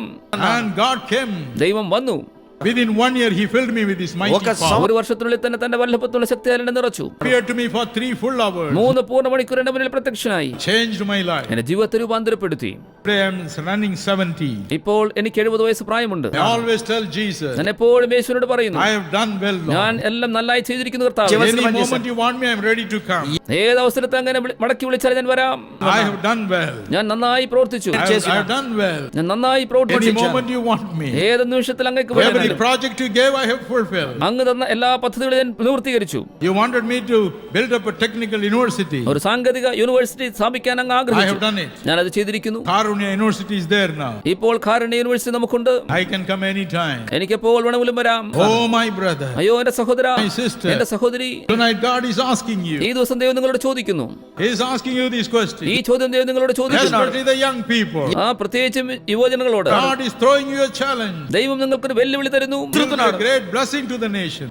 And God came. ദൈവം വന്നു. Within 1 year, He filled me with His mighty power. ഒരു വർഷത്തിനുള്ളിൽ തന്നെ തന്റെ വല്ലഭത്തുള്ള ശക്തി എന്നെ നിറച്ചു. Appeared to me for 3 full hours. 3 പൂർണ്ണ മണിക്കൂർ എന്റെ മുന്നിൽ പ്രത്യക്ഷനായി. Changed my life. എന്റെ ജീവിതത്തെ രൂപാന്തരപ്പെടുത്തി. Today I am running 70. ഇപ്പോൾ എനിക്ക് 70 വയസ്സ് പ്രായമുണ്ട്. I always tell Jesus, ഞാൻ എപ്പോഴും യേശുവിനോട് പറയുന്നു, I have done well, Lord. ഞാൻ എല്ലാം നന്നായി ചെയ്തിരിക്കുന്നു കർത്താവേ. Any moment you want me, I am ready to come. ഏത് അവസരത്തെ അങ്ങനെ മടക്കി വിളിച്ചാൽ ഞാൻ വരാം. I have done well. ഞാൻ നന്നായി പ്രവർത്തിച്ചു. I have done well. ഞാൻ നന്നായി Any പ്രവർത്തിച്ചു. moment you want me. ഏത് നിമിഷത്തിൽ അങ്ങേക്ക് Every വേണം. project you gave, I have fulfilled. അങ്ങ് തന്ന എല്ലാ പദ്ധതികളും ഞാൻ പൂർത്തീകരിച്ചു. You wanted me to build up a technical university. ഒരു സാങ്കേതിക യൂണിവേഴ്സിറ്റി സ്ഥാപിക്കാൻ അങ്ങ് I ആഗ്രഹിച്ചു. have done it. ഞാൻ അത് ചെയ്തിരിക്കുന്നു. Karunya University is there now. ഇപ്പോൾ കാരുണ്യ യൂണിവേഴ്സിറ്റി നമുക്കുണ്ട്. I can come anytime. എനിക്ക് എപ്പോൾ വേണമെങ്കിലും വരാം. Oh my brother, അയ്യോ എന്റെ സഹോദര, my sister, എന്റെ സഹോദരി, tonight God is asking you. ഈ ദിവസം ദൈവം നിങ്ങളോട് ചോദിക്കുന്നു. He is asking you this question. ഈ ചോദ്യം ദൈവം നിങ്ങളോട് ചോദിക്കുന്നു. Especially the young people. പ്രത്യേകിച്ചും യുവജനങ്ങളോട്. God is throwing you a challenge. ദൈവം നിങ്ങൾക്കൊരു വെല്ലുവിളി തരുന്നു. A great blessing to the nation.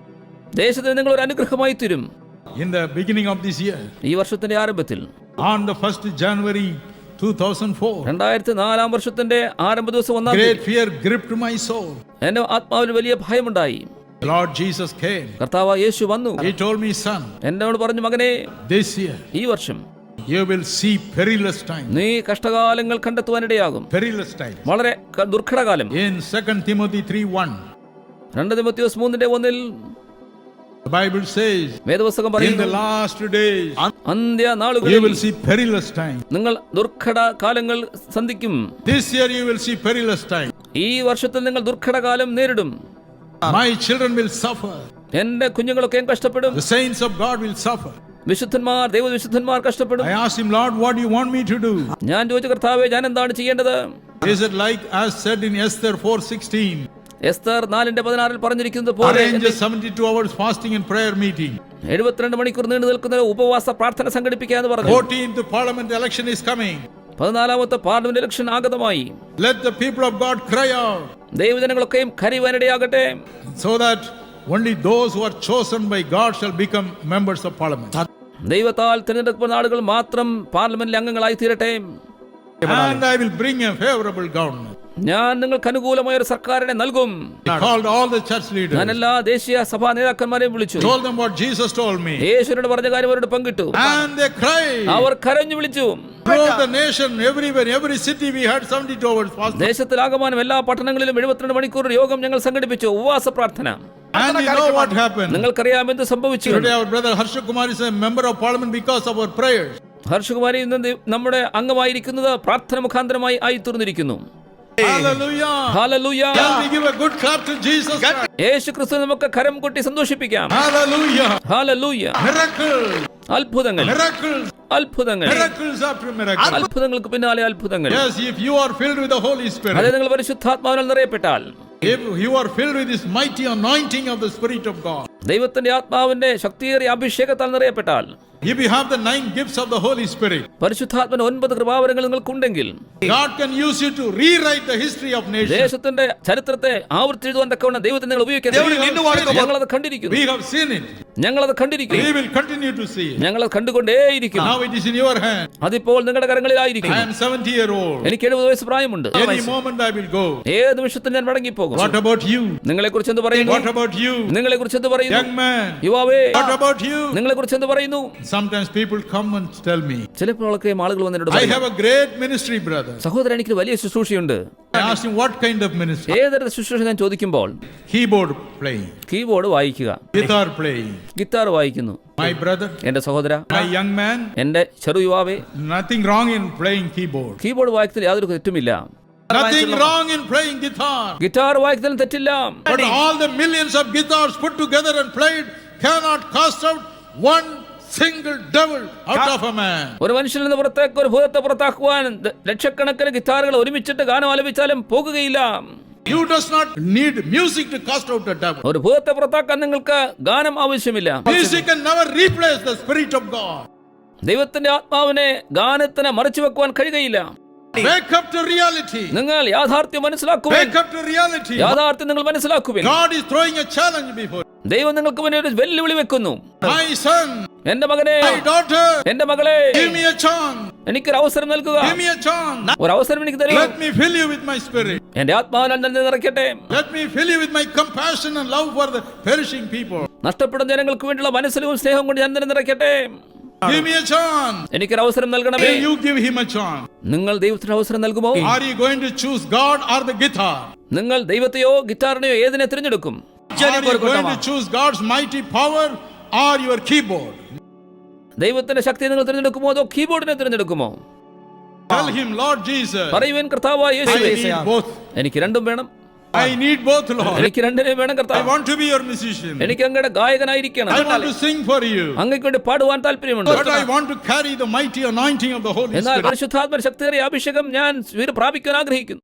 ദേശത്തിന് നിങ്ങൾ ഒരു അനുഗ്രഹമായി തീരും. In the beginning of this year, ഈ വർഷത്തിന്റെ ആരംഭത്തിൽ, on the 1st January 2004. 2004 വർഷത്തിന്റെ ആരംഭ ദിവസം ഒന്നാം Great fear gripped my soul. എന്റെ ആത്മാവിൽ വലിയ ഭയമുണ്ടായി. Lord Jesus came. കർത്താവ് യേശു വന്നു. He told me, son, എന്നോട് പറഞ്ഞു, മകനെ, this year ഈ വർഷം you will see perilous times. നീ കഷ്ടകാലങ്ങൾ കണ്ടെത്തുവാനിടയാകും. Perilous times. വളരെ ദുർഘടകാലം. In 2 Timothy 3:1, 2 തിമോഥെയോസ് 3:1 the Bible says, വേദപുസ്തകം in the പറയുന്നു, last days അന്ത്യ you നാളുകളിൽ will see perilous times. നിങ്ങൾ ദുർഘട കാലങ്ങൾ സന്ധിക്കും. This year you will see perilous times. ഈ വർഷത്തിൽ നിങ്ങൾ ദുർഘടകാലം നേരിടും. My children will suffer. എന്റെ കുഞ്ഞുങ്ങളൊക്കെ കഷ്ടപ്പെടും. The saints of God will suffer. വിശുദ്ധന്മാർ, ദൈവവിശുദ്ധന്മാർ കഷ്ടപ്പെടും. I asked him, Lord, what do you want me to do? ഞാൻ ചോദിച്ചു, കർത്താവേ, ഞാൻ എന്താണ് ചെയ്യേണ്ടത്? Is it like as said in Esther 4:16? Esther 4:16 പറഞ്ഞിരിക്കുന്നത് പോലെ Arrange a 72 hours fasting and prayer meeting. 72 മണിക്കൂർ നീണ്ടു നിൽക്കുന്ന ഉപവാസ പ്രാർത്ഥന സംഘടിപ്പിക്കുക എന്ന് പറഞ്ഞു. 14th parliament election is coming. 14ാമത്തെ പാർലമെന്റ് ഇലക്ഷൻ ആഗതമായി. Let the people of God cry out. ദൈവജനങ്ങളൊക്കെയും കരയുവാനിടയാകട്ടെ. So that only those who are chosen by God shall become members of parliament. ദൈവത്താൽ തിരഞ്ഞെടുക്കപ്പെടുന്ന ആളുകൾ മാത്രം പാർലമെന്റിലെ അംഗങ്ങളായി തീരട്ടെ. And I will bring a favorable government. ഞാൻ നിങ്ങൾക്ക് അനുകൂലമായ ഒരു സർക്കാരിനെ നൽകും. He called all the church leaders. ഞാൻ എല്ലാ ദേശീയ സഭാ നേതാക്കന്മാരെയും വിളിച്ചു. Told them what Jesus told me. യേശുവിനോട് പറഞ്ഞ കാര്യം അവരോട് പങ്കിട്ടു. And they cried. അവർ കരഞ്ഞു വിളിച്ചു. Throughout the nation, everywhere, every city, we had 72 hours fasting. ദേശത്തിലാകമാനം എല്ലാ പട്ടണങ്ങളിലും 72 മണിക്കൂർ യോഗം ഞങ്ങൾ സംഘടിപ്പിച്ചു, ഉപവാസ പ്രാർത്ഥന. And you know what happened? നിങ്ങൾക്കറിയാം എന്ത് സംഭവിച്ചു. Today our brother Harsha Kumar is a member of parliament because of our prayers. ഹർഷകുമാരി ഇന്ന് നമ്മുടെ അംഗമായിരിക്കുന്നത് പ്രാർത്ഥന മുഖാന്തരമായി ആയി തീർന്നിരിക്കുന്നു. Hallelujah. Hallelujah. Can we give a good clap to Jesus Christ? യേശു ക്രിസ്തു നമുക്ക് കരം കൊട്ടി സന്തോഷിപ്പിക്കാം. Hallelujah. Hallelujah. Miracles. അത്ഭുതങ്ങൾ, Miracles. അത്ഭുതങ്ങൾ, Miracles after miracles. അത്ഭുതങ്ങൾക്ക് പിന്നാലെ അത്ഭുതങ്ങൾ. Yes, if you are filled with the Holy അതെ, Spirit, നിങ്ങൾ പരിശുദ്ധാത്മാവിനാൽ നിറയപ്പെട്ടാൽ, if you are filled with this mighty anointing of the Spirit of God, ദൈവത്തിന്റെ ആത്മാവിന്റെ ശക്തിയേറിയ അഭിഷേകത്താൽ നിറയപ്പെട്ടാൽ, if you have the 9 gifts of the Holy Spirit, പരിശുദ്ധാത്മാവിന്റെ 9 കൃപാവരങ്ങൾ നിങ്ങൾക്കുണ്ടെങ്കിൽ, God can use you to rewrite the history of nations. ദേശത്തിന്റെ ചരിത്രത്തെ ആവർത്തിച്ചെഴുതുവാൻ തക്കവണ്ണം ദൈവത്തെ നിങ്ങൾ ഉപയോഗിക്കാൻ ഞങ്ങളത് കണ്ടിരിക്കുന്നു. We have seen it. ഞങ്ങളത് കണ്ടിരിക്കുന്നു. We will continue to see it. ഞങ്ങളത് കണ്ടുകൊണ്ടേയിരിക്കും. Now it is in your hand. അതിപ്പോൾ നിങ്ങളുടെ കരങ്ങളിലായിരിക്കും. I am 70-year-old. എനിക്ക് 70 വയസ്സ് പ്രായമുണ്ട്. Any moment I will go. ഏത് നിമിഷത്തിൽ ഞാൻ മടങ്ങിപ്പോകും. What about you? നിങ്ങളെ കുറിച്ച് എന്ത് പറയുന്നു? What about you? നിങ്ങളെ കുറിച്ച് എന്ത് പറയുന്നു? Young man. യുവാവേ, What about you? നിങ്ങളെ കുറിച്ച് എന്ത് പറയുന്നു? Sometimes people come and tell me, ചിലപ്പോഴൊക്കെ ആളുകൾ വന്നിട്ട് I have a great ministry, brother. സഹോദരൻ, എനിക്ക് വലിയ ശുശ്രൂഷയുണ്ട്. I asked him what kind of ministry. ഏതൊരു ശുശ്രൂഷ ഞാൻ ചോദിക്കുമ്പോൾ, Keyboard playing, കീബോർഡ് വായിക്കുക, guitar playing. ഗിത്താർ വായിക്കുന്നു. My brother, എന്റെ സഹോദര, my young man, എന്റെ ചെറു യുവാവേ, nothing wrong in playing keyboard. Keyboard വായിക്കുന്നതിൽ യാതൊരു തെറ്റുമില്ല. Nothing wrong in playing guitar. Guitar വായിക്കുന്നതിൽ തെറ്റില്ല. But all the millions of guitars put together and played cannot cast out one single devil out of a man. ഒരു മനുഷ്യനിൽ നിന്ന് പുറത്തേക്ക് ഒരു ഭൂതത്തെ പുറത്താക്കുവാൻ ലക്ഷക്കണക്കിന് ഗിറ്റാറുകൾ ഒരുമിച്ചിട്ട് ഗാനം ആലപിച്ചാലും പോകുകയില്ല. You does not need music to cast out a devil. ഒരു ഭൂതത്തെ പുറത്താക്കാൻ നിങ്ങൾക്ക് ഗാനം ആവശ്യമില്ല. Music can never replace the Spirit of God. ദൈവത്തിന്റെ ആത്മാവിനെ ഗാനത്തിന് മറച്ചു വെക്കുവാൻ കഴിയുകയില്ല. Wake up to reality. നിങ്ങൾ യാഥാർത്ഥ്യം മനസ്സിലാക്കുവിൻ. Wake up to reality. യാഥാർത്ഥ്യം നിങ്ങൾ മനസ്സിലാക്കുവിൻ. God is throwing a challenge before you. ദൈവം നിങ്ങൾക്ക് മുന്നിൽ ഒരു വെല്ലുവിളി വെക്കുന്നു. My son, എന്റെ മകനെ, my daughter, എന്റെ മകളെ, give me a chance. എനിക്കൊരു അവസരം നൽകുക. Give me a chance. ഒരു അവസരം എനിക്ക് തരൂ. Let me fill you with my spirit. എന്റെ ആത്മാവിനാൽ തന്നെ നിറയ്ക്കട്ടെ. Let me fill you with my compassion and love for the perishing people. നഷ്ടപ്പെടുന്ന ജനങ്ങൾക്ക് വേണ്ടിയുള്ള മനസ്സിലും സ്നേഹം കൊണ്ട് ഞാൻ തന്നെ നിറയ്ക്കട്ടെ. Give me a chance. എനിക്കൊരു അവസരം നൽകണമേ. Will you give him a chance? നിങ്ങൾ ദൈവത്തിന് അവസരം നൽകുമോ? Are you going to choose God or the guitar? നിങ്ങൾ ദൈവത്തെയോ ഗിറ്റാറിനെയോ ഏതിനെ തിരഞ്ഞെടുക്കും? Are you going to choose God's mighty power or your keyboard? ദൈവത്തിന്റെ ശക്തി നിങ്ങൾ തിരഞ്ഞെടുക്കുമോ അതോ കീബോർഡിനെ തിരഞ്ഞെടുക്കുമോ? Tell him, Lord Jesus, പറയുവാൻ കർത്താവായ I യേശുവേ, need both. എനിക്ക് രണ്ടും വേണം. I need both, Lord. എനിക്ക് രണ്ടിനെയും വേണം I കർത്താവ്. want to be your musician. എനിക്ക് അങ്ങയുടെ ഗായകനായിരിക്കണം. I want to sing for you. അങ്ങയ്ക്ക് വേണ്ടി പാടുവാൻ താല്പര്യമുണ്ട്. But I want to carry the mighty anointing of the Holy എന്നാൽ Spirit. പരിശുദ്ധാത്മ ശക്തിയേറിയ അഭിഷേകം ഞാൻ പ്രാപിക്കാൻ ആഗ്രഹിക്കുന്നു.